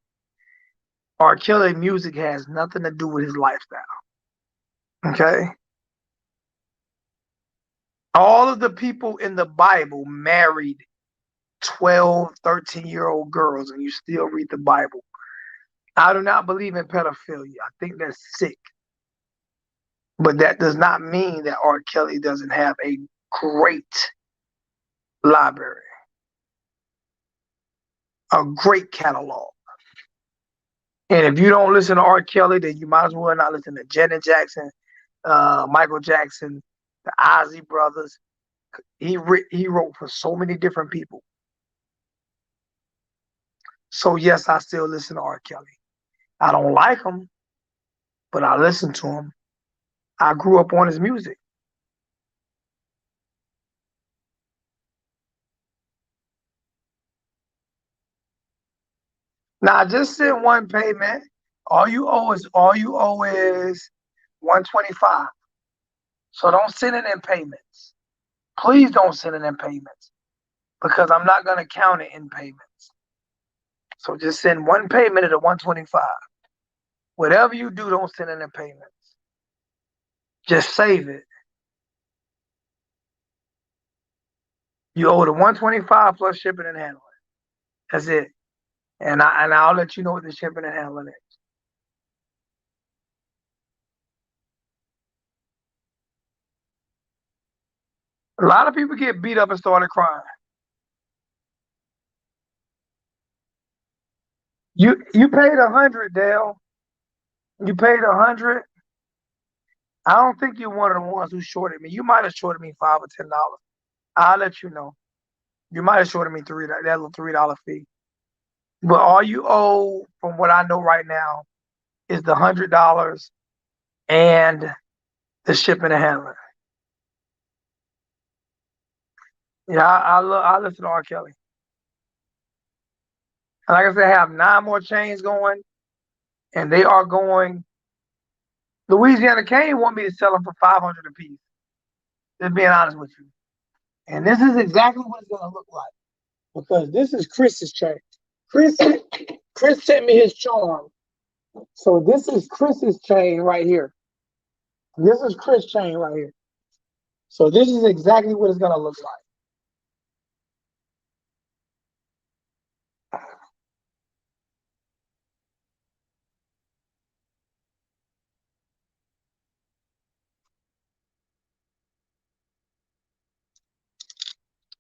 R. Kelly music has nothing to do with his lifestyle. Okay? All of the people in the Bible married 12, 13-year-old girls, and you still read the Bible. I do not believe in pedophilia. I think that's sick. But that does not mean that R. Kelly doesn't have a great library, a great catalog. And if you don't listen to R. Kelly, then you might as well not listen to Janet Jackson, Michael Jackson, the Ozzy brothers. He wrote for so many different people. So yes, I still listen to R. Kelly. I don't like him, but I listen to him. I grew up on his music. Now just send one payment. All you owe is 125. So don't send it in payments. Please don't send it in payments because I'm not gonna count it in payments. So just send one payment at the 125. Whatever you do, don't send it in payments. Just save it. You owe the 125 plus shipping and handling. That's it. And I'll let you know what the shipping and handling is. A lot of people get beat up and started crying. You paid 100, Dale. You paid 100. I don't think you're one of the ones who shorted me. You might have shorted me $5 or $10. I'll let you know. You might have shorted me that little $3 fee. But all you owe, from what I know right now, is the $100 and the shipping and handling. Yeah, I listen to R. Kelly. And like I said, I have 9 more chains going, and they are going. Louisiana Kane want me to sell them for 500 a piece. Just being honest with you. And this is exactly what it's gonna look like because this is Chris's chain. Chris, Chris sent me his charm. So this is Chris's chain right here. This is Chris' chain right here. So this is exactly what it's gonna look like.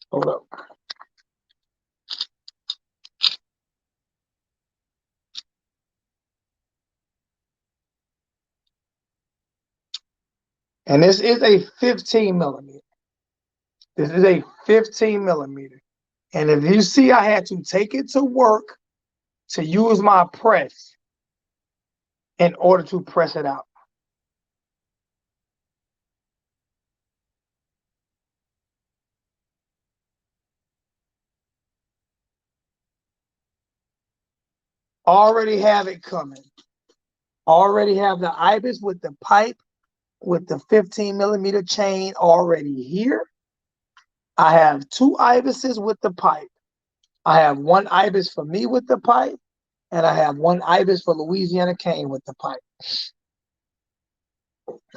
Hold up. And this is a 15 millimeter. This is a 15 millimeter. And if you see, I had to take it to work to use my press in order to press it out. Already have it coming. Already have the ibis with the pipe with the 15 millimeter chain already here. I have 2 ibises with the pipe. I have 1 ibis for me with the pipe, and I have 1 ibis for Louisiana Kane with the pipe.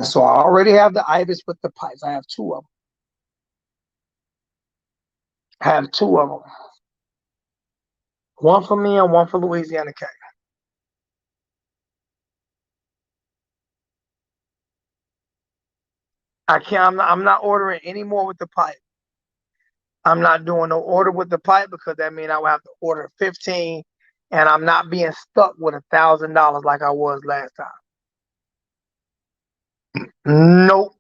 So I already have the ibis with the pipes. I have 2 of them. I have 2 of them. 1 for me and 1 for Louisiana Kane. I can't. I'm not ordering any more with the pipe. I'm not doing no order with the pipe because that means I will have to order 15, and I'm not being stuck with $1,000 like I was last time. Nope.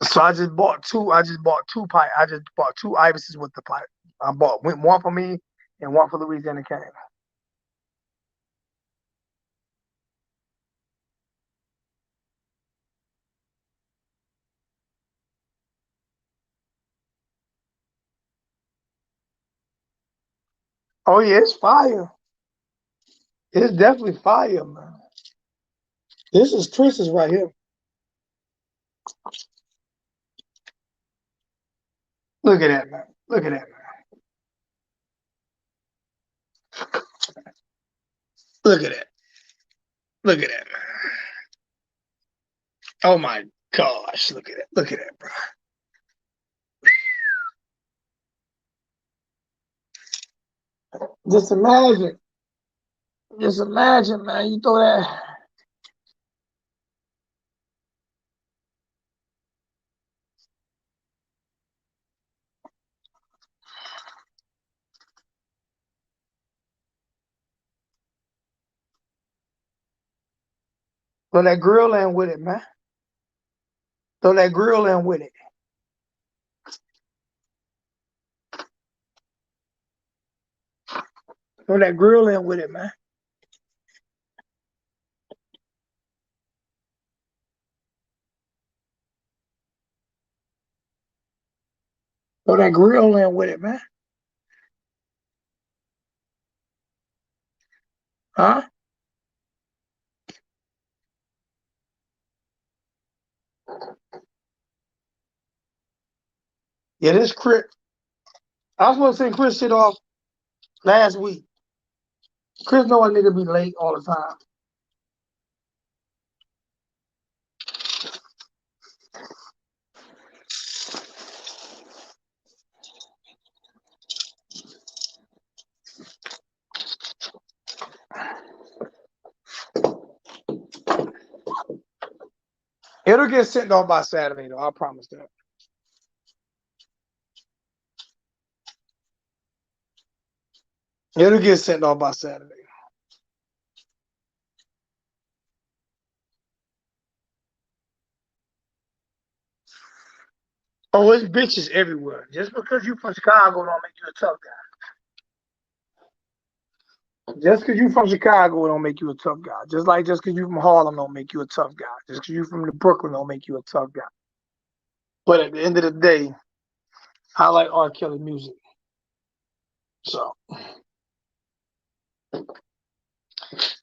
So I just bought two. I just bought 2 pipe. I just bought 2 ibises with the pipe. I bought 1 for me and 1 for Louisiana Kane. Oh yeah, it's fire. It's definitely fire, man. This is Chris's right here. Look at that, man. Look at that, man. Look at that. Look at that, man. Oh my gosh. Look at that. Look at that, bro. Just imagine. Just imagine, man. You throw that. Throw that grill in with it, man. Throw that grill in with it. Throw that grill in with it, man. Throw that grill in with it, man. Huh? Yeah, this Chris. I was supposed to send Chris shit off last week. Chris know a nigga be late all the time. It'll get sent off by Saturday, though. I promise that. It'll get sent off by Saturday. Oh, it's bitches everywhere. Just because you from Chicago don't make you a tough guy. Just because you from Chicago don't make you a tough guy. Just because you from Harlem don't make you a tough guy. Just because you from the Brooklyn don't make you a tough guy. But at the end of the day, I like R. Kelly music. So,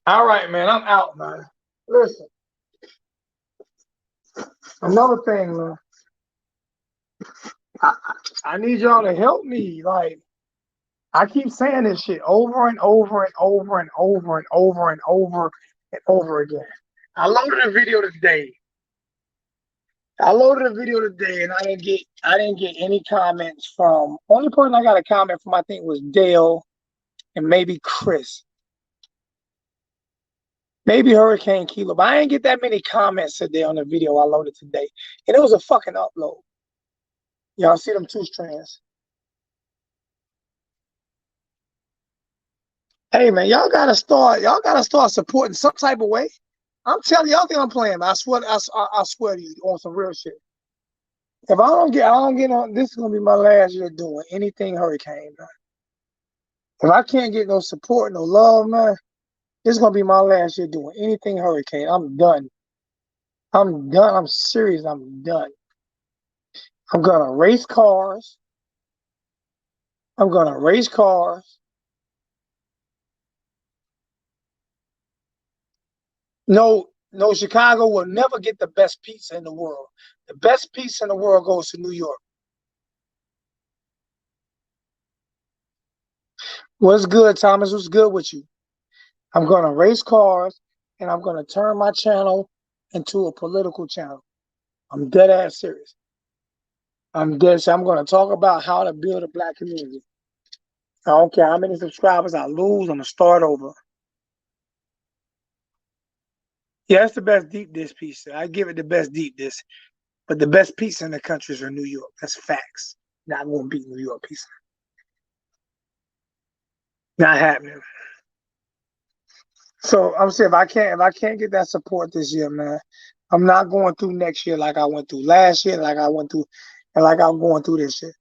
all right, man. I'm out, man. Listen, another thing, man. I need y'all to help me. Like, I keep saying this shit over and over and over and over and over and over and over again. I loaded a video today. And I didn't get any comments from. Only person I got a comment from I think was Dale and maybe Chris. Maybe Hurricane Kilo, but I didn't get that many comments today on the video I loaded today. And it was a fucking upload. Y'all see them two strands? Hey man, y'all gotta start supporting some type of way. I'm telling y'all think I'm playing, man. I swear to you on some real shit. If I don't get on, this is gonna be my last year doing anything Hurricane, man. If I can't get no support, no love, man, this is gonna be my last year doing anything Hurricane. I'm done. I'm done. I'm serious. I'm done. I'm gonna race cars. I'm gonna race cars. No, no, Chicago will never get the best pizza in the world. The best pizza in the world goes to New York. What's good, Thomas? What's good with you? I'm gonna race cars and I'm gonna turn my channel into a political channel. I'm dead ass serious. I'm dead serious. I'm gonna talk about how to build a black community. I don't care how many subscribers I lose, I'm gonna start over. Yeah, that's the best deep dish pizza. I give it the best deep dish. But the best pizza in the country is in New York. That's facts. Not gonna beat New York pizza. Not happening. So I'm saying if I can't get that support this year, man, I'm not going through next year like I went through last year, like I went through, and like I'm going through this year.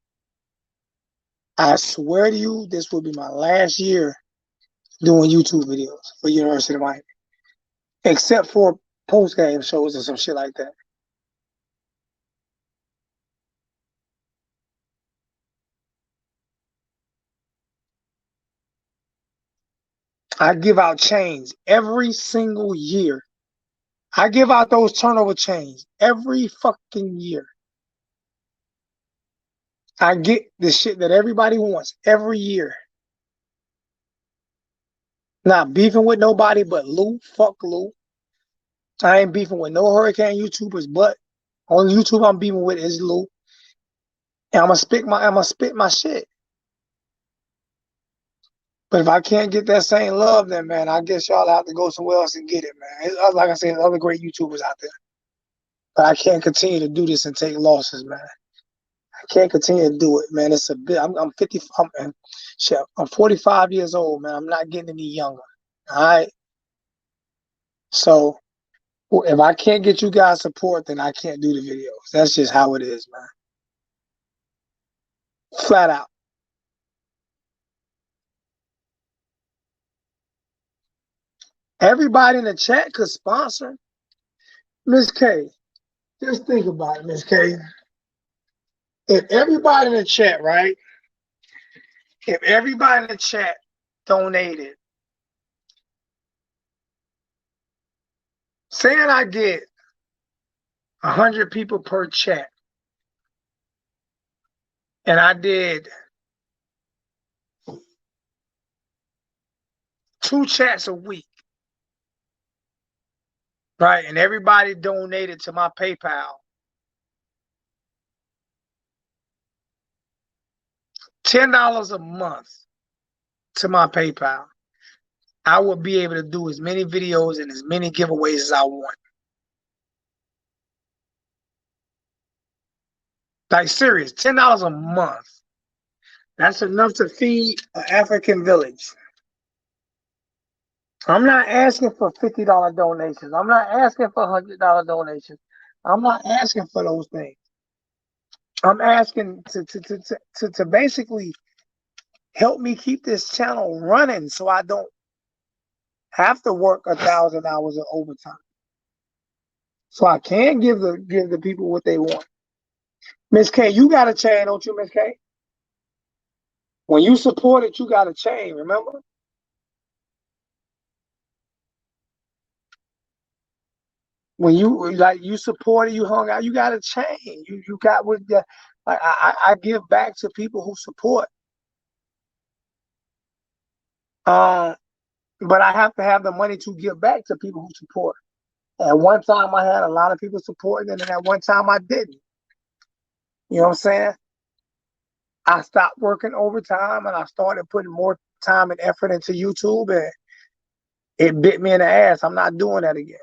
I swear to you, this will be my last year doing YouTube videos for University of Miami, except for post game shows and some shit like that. I give out chains every single year. I give out those turnover chains every fucking year. I get the shit that everybody wants every year. Not beefing with nobody but Lou. Fuck Lou. I ain't beefing with no Hurricane YouTubers, but on YouTube I'm beefing with is Lou. And I'm gonna spit my shit. But if I can't get that same love, then man, I guess y'all have to go somewhere else and get it, man. Like I said, there's other great YouTubers out there. But I can't continue to do this and take losses, man. I can't continue to do it, man. It's a bit. I'm 50. I'm 45 years old, man. I'm not getting any younger. All right. So if I can't get you guys support, then I can't do the videos. That's just how it is, man. Flat out. Everybody in the chat could sponsor. Miss K, just think about it, Miss K. If everybody in the chat, right? If everybody in the chat donated saying I get 100 people per chat, and I did 2 chats a week, right? And everybody donated to my PayPal $10 a month to my PayPal. I will be able to do as many videos and as many giveaways as I want. Like serious, $10 a month. That's enough to feed an African village. I'm not asking for $50 donations. I'm not asking for $100 donations. I'm not asking for those things. I'm asking to basically help me keep this channel running so I don't have to work 1,000 hours of overtime. So I can give the people what they want. Miss K, you got a chain, don't you, Miss K? When you support it, you got a chain, remember? When you supported, you hung out, you got a chain. You got with the like I give back to people who support. But I have to have the money to give back to people who support. At one time I had a lot of people supporting, and then at one time I didn't. You know what I'm saying? I stopped working overtime and I started putting more time and effort into YouTube, and it bit me in the ass. I'm not doing that again.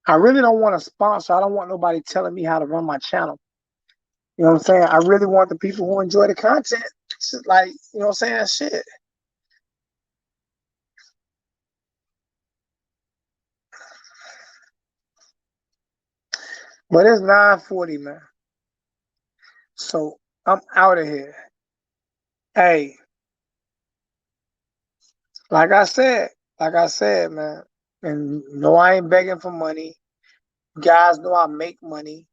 I really don't want a sponsor. I don't want nobody telling me how to run my channel. You know what I'm saying? I really want the people who enjoy the content, like, you know what I'm saying? Shit. But it's 9:40, man. So I'm out of here. Hey, like I said, man, and no, I ain't begging for money. You guys know I make money.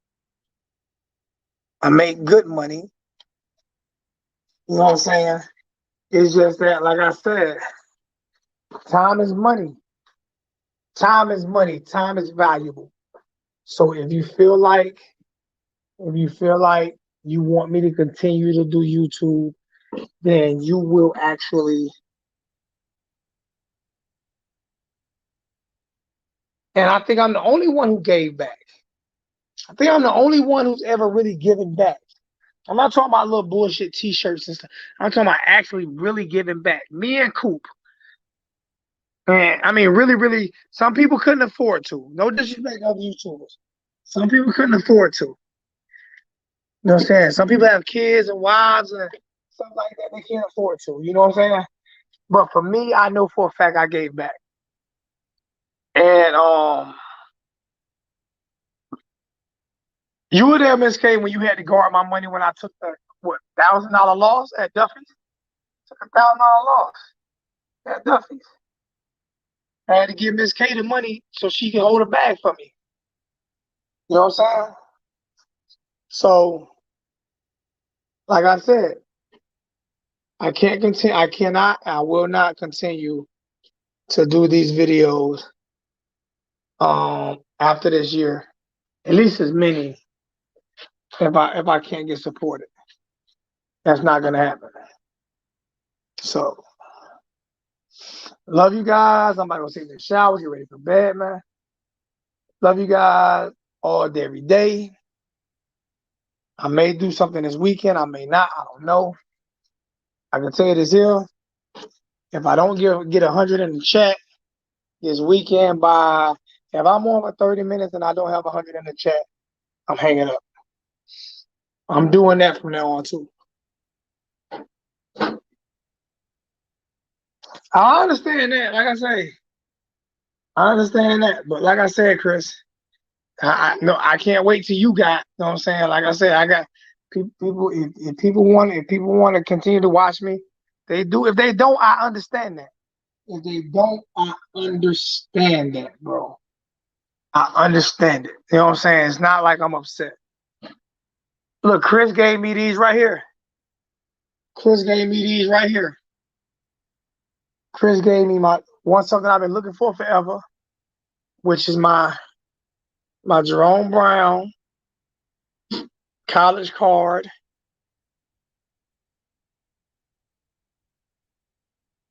I make good money. You know what I'm saying? It's just that, like I said, time is money. Time is money. Time is valuable. So if you feel like you want me to continue to do YouTube, then you will actually. And I think I'm the only one who gave back. I think I'm the only one who's ever really given back. I'm not talking about little bullshit T-shirts and stuff. I'm talking about actually really giving back. Me and Coop. And I mean, really, really, some people couldn't afford to. No disrespect to other YouTubers. Some people couldn't afford to. You know what I'm saying? Some people have kids and wives and stuff like that. They can't afford to. You know what I'm saying? But for me, I know for a fact I gave back. And you were there, Miss K, when you had to guard my money when I took the $1,000 loss at Duffy's. Took $1,000 loss at Duffy's. I had to give Miss K the money so she can hold a bag for me. You know what I'm saying? So, like I said, I can't continue. I cannot. I will not continue to do these videos after this year. At least as many. If I can't get supported, that's not gonna happen. So, love you guys. I'm about to go take a shower, get ready for bed, man. Love you guys all day, every day. I may do something this weekend. I may not. I don't know. I can tell you this here. If I don't get 100 in the chat this weekend if I'm on for 30 minutes and I don't have 100 in the chat, I'm hanging up. I'm doing that from now on too. I understand that. Like I say, I understand that. But like I said, Chris, I can't wait till you got. You know what I'm saying? Like I said, I got people. If people want to continue to watch me, they do. If they don't, I understand that. If they don't, I understand that, bro. I understand it. You know what I'm saying? It's not like I'm upset. Look, Chris gave me these right here. Chris gave me these right here. Chris gave me want something I've been looking for forever, which is my Jerome Brown college card.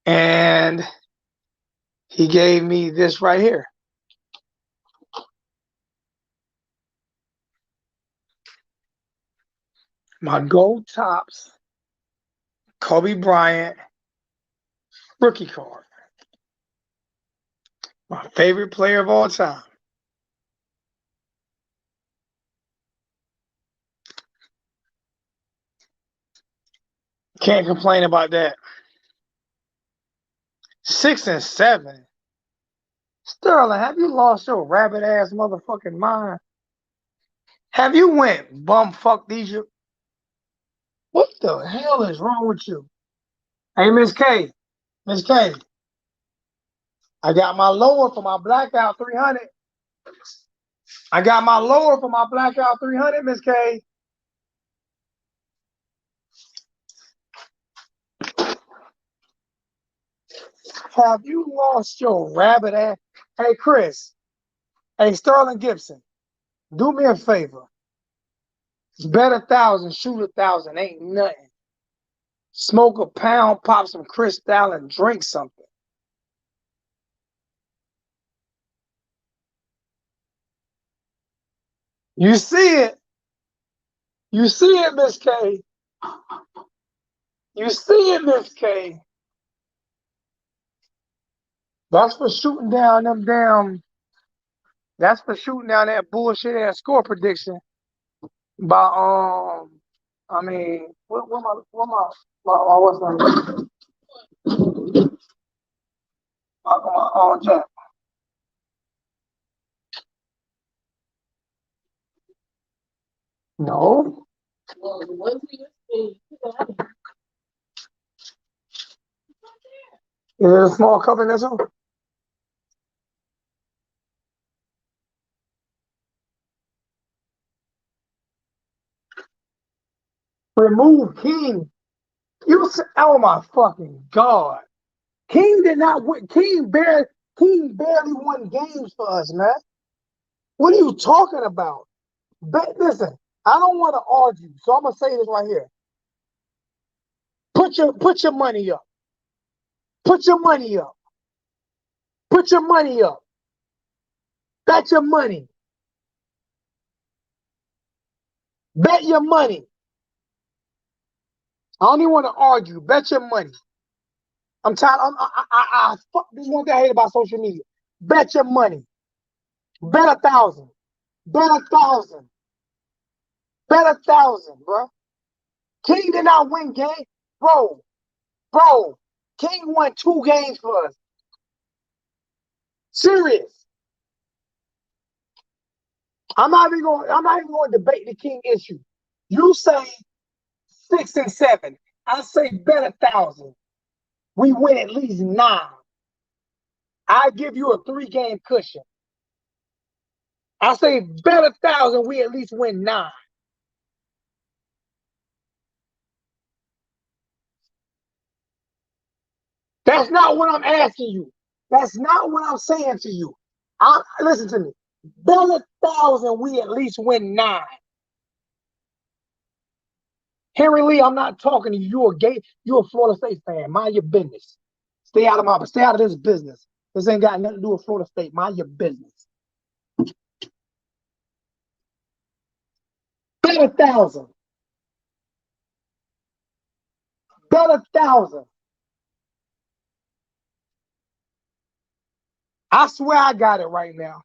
And he gave me this right here. My Gold Topps Kobe Bryant rookie card. My favorite player of all time. Can't complain about that. 6 and 7. Sterling, have you lost your rabbit ass motherfucking mind? Have you went bumfuck these? What the hell is wrong with you? Hey, Miss K. Miss K. I got my lower for my blackout 300. I got my lower for my blackout 300, Miss K. Have you lost your rabbit ass? Hey, Chris. Hey, Sterling Gibson. Do me a favor. Bet 1,000, shoot 1,000. Ain't nothing. Smoke a pound, pop some Cristal, and drink something. You see it. You see it, Miss K. You see it, Miss K. That's for shooting down them damn. That's for shooting down that bullshit ass score prediction by I mean, what my what's that? My chat. No. Is it a small cup in there too? Remove King. You say, oh my fucking God. King did not win. King barely won games for us, man. What are you talking about? Listen, I don't want to argue, so I'm gonna say this right here. Put your money up. Put your money up. Put your money up. Bet your money. Bet your money. I don't even want to argue. Bet your money. I'm tired. Fuck this one thing I hate about social media. Bet your money. Bet 1,000. Bet 1,000. Bet 1,000, bro. King did not win game, bro. King won 2 games for us. Serious. I'm not even going to debate the King issue. You say 6 and 7. I say bet 1,000. We win at least 9. I give you a 3-game cushion. I say bet 1,000. We at least win 9. That's not what I'm asking you. That's not what I'm saying to you. Listen to me. Bet 1,000. We at least win 9. Henry Lee, I'm not talking to you. You're a Florida State fan. Mind your business. Stay out of this business. This ain't got nothing to do with Florida State. Mind your business. Bet 1,000. Bet 1,000. I swear I got it right now.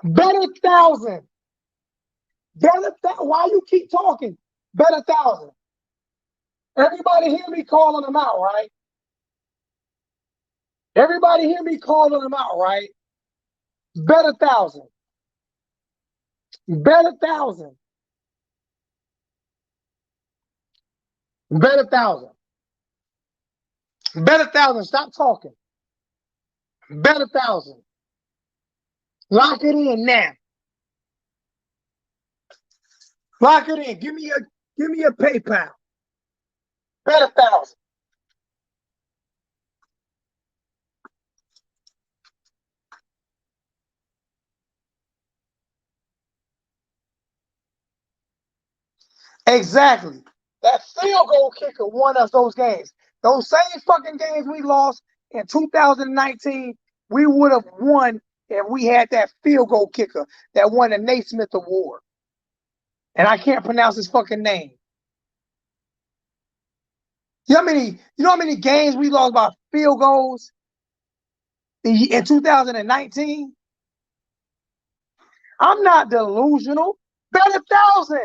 Bet 1,000. Bet 1,000. Why you keep talking? Bet 1,000. Everybody hear me calling them out, right? Everybody hear me calling them out, right? Bet 1,000. Bet 1,000. Bet 1,000. Bet 1,000. Stop talking. Bet 1,000. Lock it in now. Lock it in. Give me a PayPal. Bet 1,000. Exactly. That field goal kicker won us those games. Those same fucking games we lost in 2019, we would have won if we had that field goal kicker that won the Naismith Award. And I can't pronounce his fucking name. You know how many games we lost by field goals in 2019? I'm not delusional. Bet 1,000.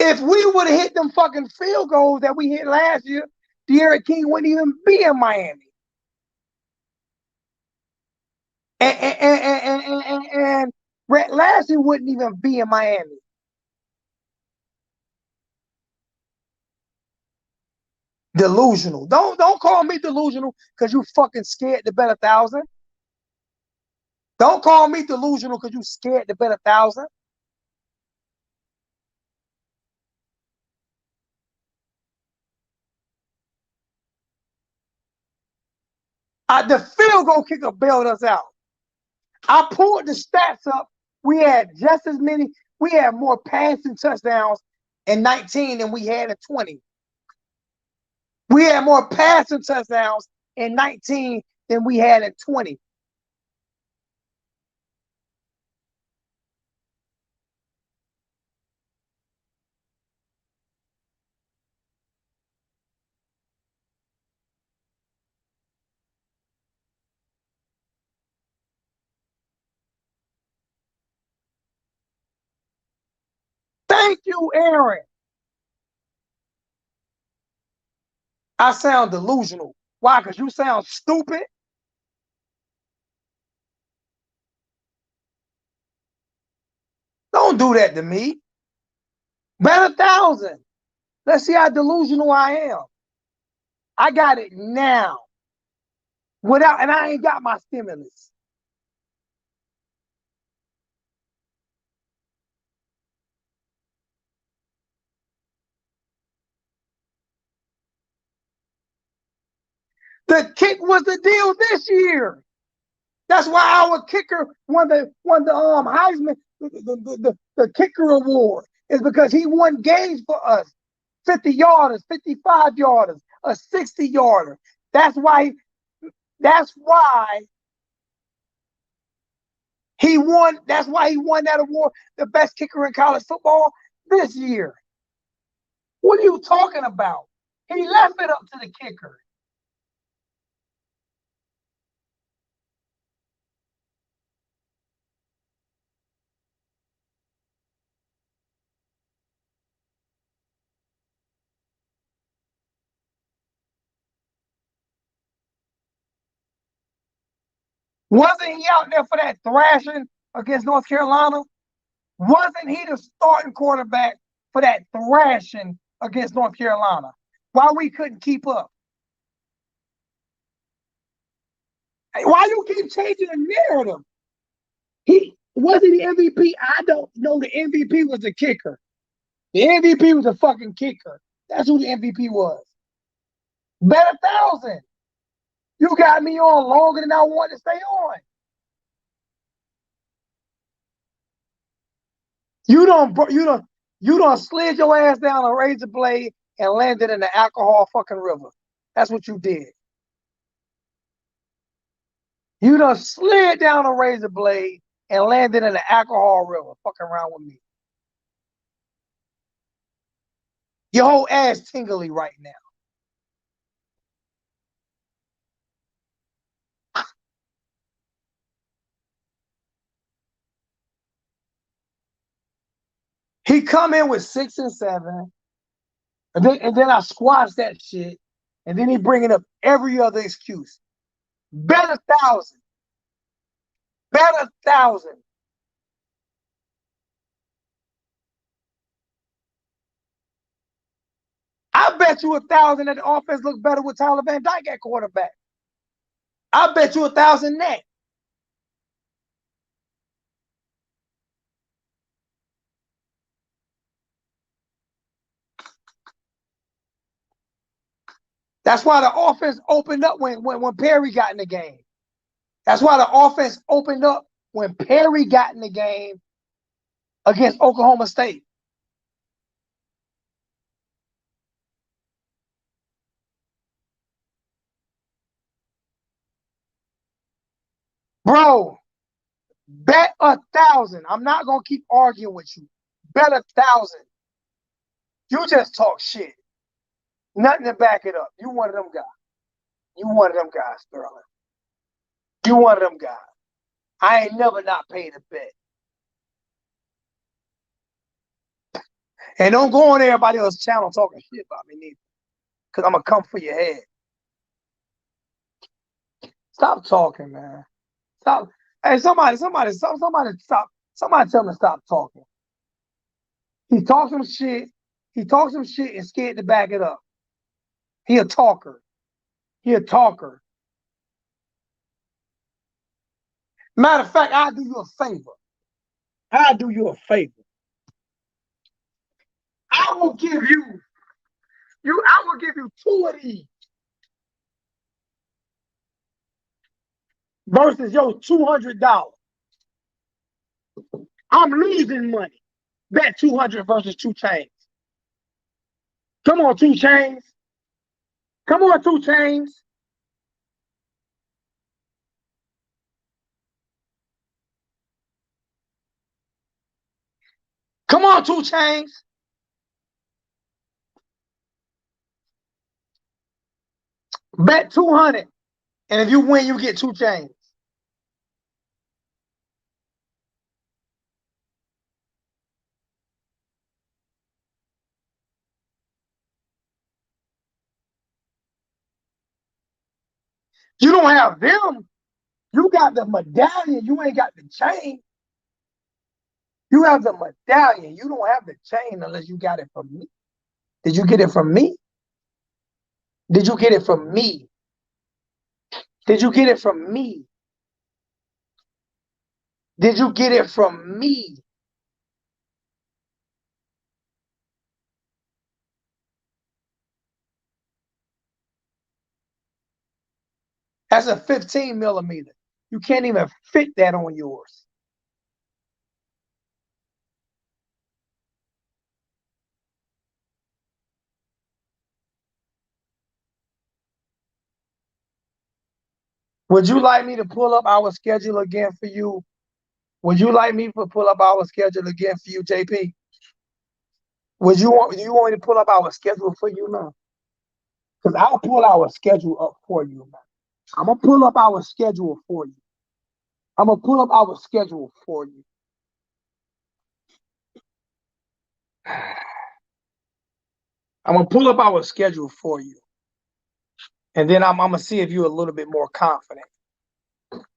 If we would have hit them fucking field goals that we hit last year, De'Aaron King wouldn't even be in Miami. And Brett Lashley wouldn't even be in Miami. Delusional. Don't call me delusional because you fucking scared to bet 1,000. Don't call me delusional because you scared to bet 1,000. The field goal kicker bailed us out. I pulled the stats up. We had just as many. We had more passing touchdowns in 19 than we had in 20. We had more passing touchdowns in 19 than we had in 20. Thank you, Aaron. I sound delusional. Why? Because you sound stupid. Don't do that to me. Bet 1,000. Let's see how delusional I am. I got it now. And I ain't got my stimulus. The kick was the deal this year. That's why our kicker won the Heisman, the kicker award, is because he won games for us. 50 yarders, 55 yarders, a 60 yarder. That's why that's why he won. That's why he won that award, the best kicker in college football this year. What are you talking about? He left it up to the kicker. Wasn't he out there for that thrashing against North Carolina? Wasn't he the starting quarterback for that thrashing against North Carolina? Why we couldn't keep up? Why you keep changing the narrative? He wasn't the MVP. I don't know. The MVP was the kicker. The MVP was a fucking kicker. That's who the MVP was. Bet 1,000. You got me on longer than I want to stay on. You don't slid your ass down a razor blade and landed in the alcohol fucking river. That's what you did. You done slid down a razor blade and landed in the alcohol river. Fucking around with me. Your whole ass tingly right now. He come in with 6 and 7, and then I squash that shit, and then he bringing up every other excuse. Bet 1,000. Bet 1,000. I bet you 1,000 that the offense looked better with Tyler Van Dyke at quarterback. I bet you 1,000 net. That's why the offense opened up when Perry got in the game. That's why the offense opened up when Perry got in the game against Oklahoma State. Bro, bet 1,000. I'm not going to keep arguing with you. Bet 1,000. You just talk shit. Nothing to back it up. You one of them guys. You one of them guys, Sterling. You one of them guys. I ain't never not paid a bet. And don't go on everybody else's channel talking shit about me neither. Because I'm going to come for your head. Stop talking, man. Stop. Hey, somebody stop. Somebody tell me to stop talking. He talks some shit. He talks some shit and scared to back it up. He a talker. He a talker. Matter of fact, I'll do you a favor. I'll do you a favor. I will give you 2 of these versus your $200. I'm losing money. Bet 200 versus 2 Chainz. Come on, 2 Chainz. Come on, 2 Chainz. Come on, 2 Chainz. Bet 200. And if you win, you get 2 Chainz. You don't have them. You got the medallion. You ain't got the chain. You have the medallion. You don't have the chain unless you got it from me. Did you get it from me? Did you get it from me? Did you get it from me? Did you get it from me? That's a 15 millimeter. You can't even fit that on yours. Would you like me to pull up our schedule again for you? Would you like me to pull up our schedule again for you, JP? Do you want me to pull up our schedule for you now? Because I'll pull our schedule up for you, man. I'm gonna pull up our schedule for you. I'm gonna pull up our schedule for you. I'm gonna pull up our schedule for you. And then I'm gonna see if you're a little bit more confident.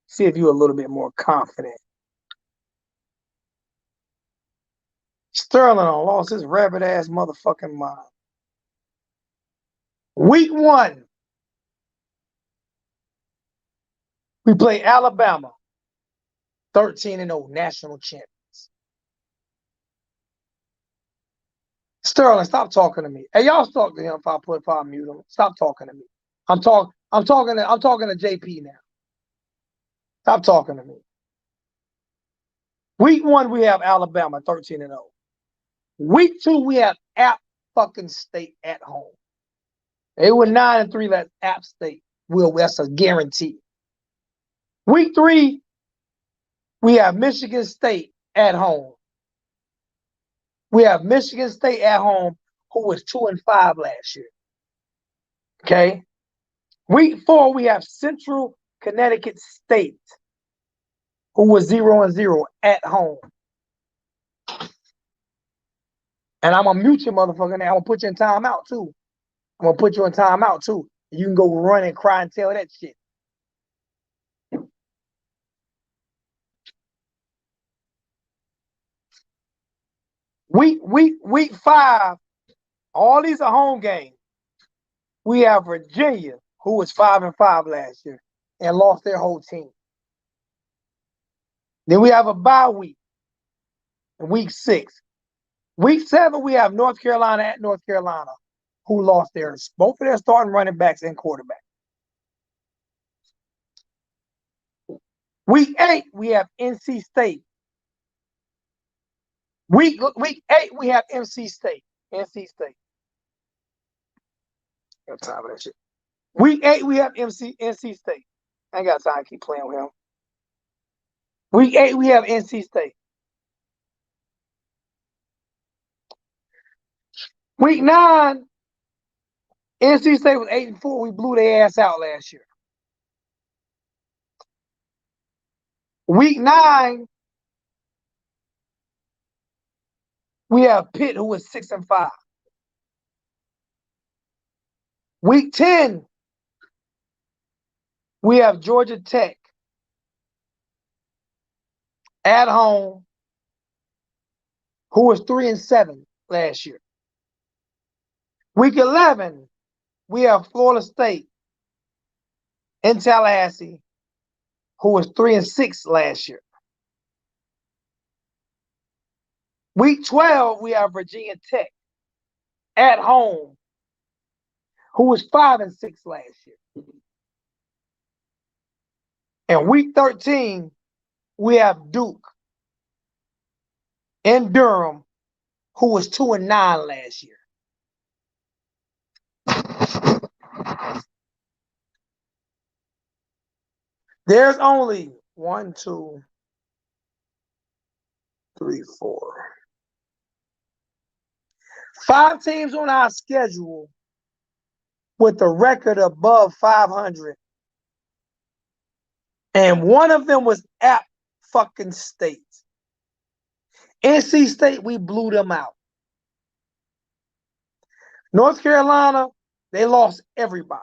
See if you're a little bit more confident. Sterling lost his rabbit ass motherfucking mind. Week 1, we play Alabama, 13-0 national champions. Sterling, stop talking to me. Hey, y'all talk to him if I mute him. Stop talking to me. I'm talking to JP now. Stop talking to me. Week 1, we have Alabama, 13-0. Week 2, we have App fucking State at home. They were 9-3 at App State. That's a guarantee. Week 3, we have Michigan State at home. We have Michigan State at home, who was 2-5 last year. Okay. Week 4, we have Central Connecticut State, who was 0-0 at home. And I'm gonna mute your motherfucker now. I'm gonna put you in timeout too. I'm gonna put you in timeout too. You can go run and cry and tell that shit. Week 5, all these are home games. We have Virginia, who was 5-5 last year and lost their whole team. Then we have a bye week in week 6. Week 7, we have North Carolina at North Carolina, who lost theirs. Both of their starting running backs and quarterback. Week 8, we have NC State. Week 8, we have NC State. NC State. Got time for that shit. Week 8, we have NC State. I ain't got time to keep playing with him. Week 8, we have NC State. Week 9, NC State was 8-4. We blew their ass out last year. Week 9, we have Pitt, who was 6-5. Week 10, we have Georgia Tech at home, who was 3-7 last year. Week 11, we have Florida State in Tallahassee, who was 3-6 last year. Week 12, we have Virginia Tech at home, who was 5-6 last year. And week 13, we have Duke in Durham, who was 2-9 last year. There's only 1, 2, 3, 4, 5 teams on our schedule with a record above 500. And one of them was App fucking State. NC State, we blew them out. North Carolina, they lost everybody.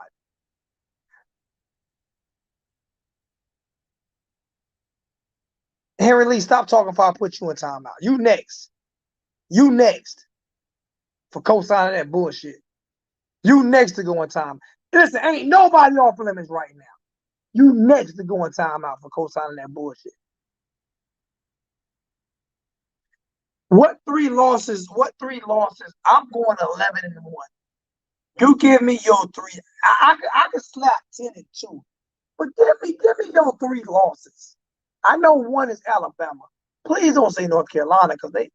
Henry Lee, stop talking before I put you in timeout. You next. You next for co-signing that bullshit. You next to go in time. Listen, ain't nobody off limits right now. You next to go in timeout for co-signing that bullshit. What three losses? I'm going 11-1. You give me your 3. I could slap 10-2. But give me your 3 losses. I know one is Alabama. Please don't say North Carolina because they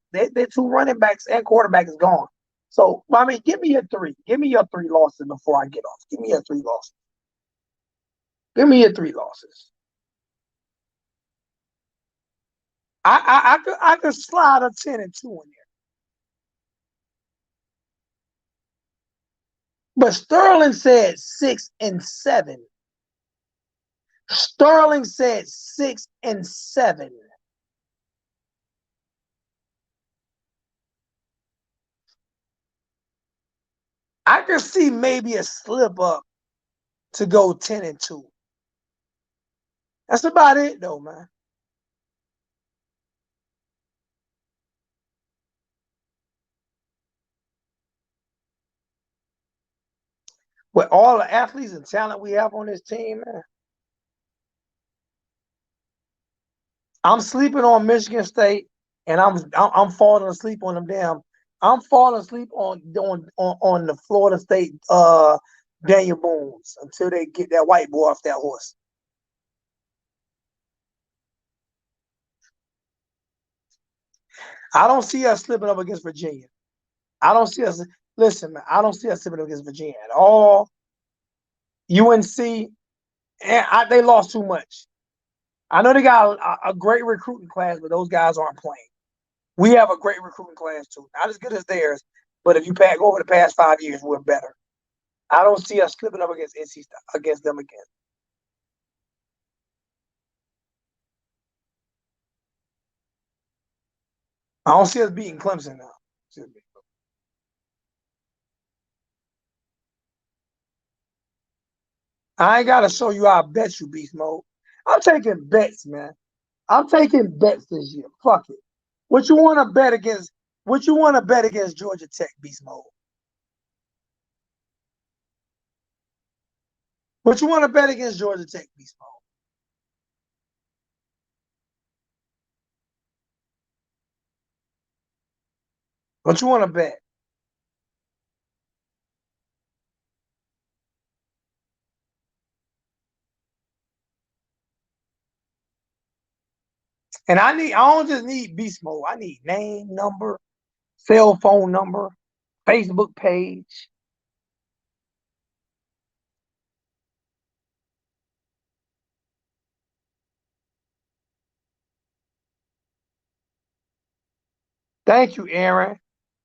2 running backs and quarterback is gone. So I mean, give me your 3. Give me your 3 losses before I get off. Give me your 3 losses. Give me your 3 losses. I could slide a 10-2 in there. But Sterling said 6-7. Sterling said 6-7. I could see maybe a slip up to go 10-2. That's about it, though, man. With all the athletes and talent we have on this team, man, I'm sleeping on Michigan State, and I'm falling asleep on them damn. I'm falling asleep on the Florida State Daniel Boones until they get that white boy off that horse. I don't see us slipping up against Virginia. I don't see us. Listen, man, I don't see us slipping up against Virginia at all. UNC, they lost too much. I know they got a great recruiting class, but those guys aren't playing. We have a great recruiting class too. Not as good as theirs, but if you go over the past 5 years, we're better. I don't see us slipping up against them again. I don't see us beating Clemson now. I ain't gotta show you how I bet you, beast mode. I'm taking bets, man. I'm taking bets this year. Fuck it. What you want to bet against? What you want to bet against Georgia Tech, beast mode? What you want to bet against Georgia Tech, beast mode? What you want to bet? And I don't just need beast mode. I need name, number, cell phone number, Facebook page. Thank you, Aaron.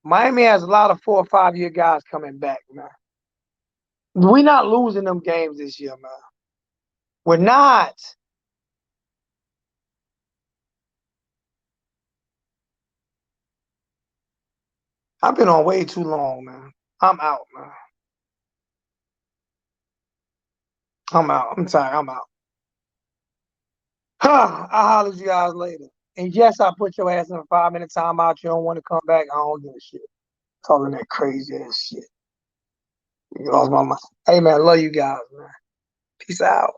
Miami has a lot of 4 or 5 year guys coming back, man. We're not losing them games this year, man. We're not. I've been on way too long, man. I'm out, man. I'm out. I'm tired. I'm out. I'll holler at you guys later. And yes, I put your ass in a 5 minute timeout. You don't want to come back. I don't give a shit. Talking that crazy ass shit. You lost my mind. Hey, man, love you guys, man. Peace out.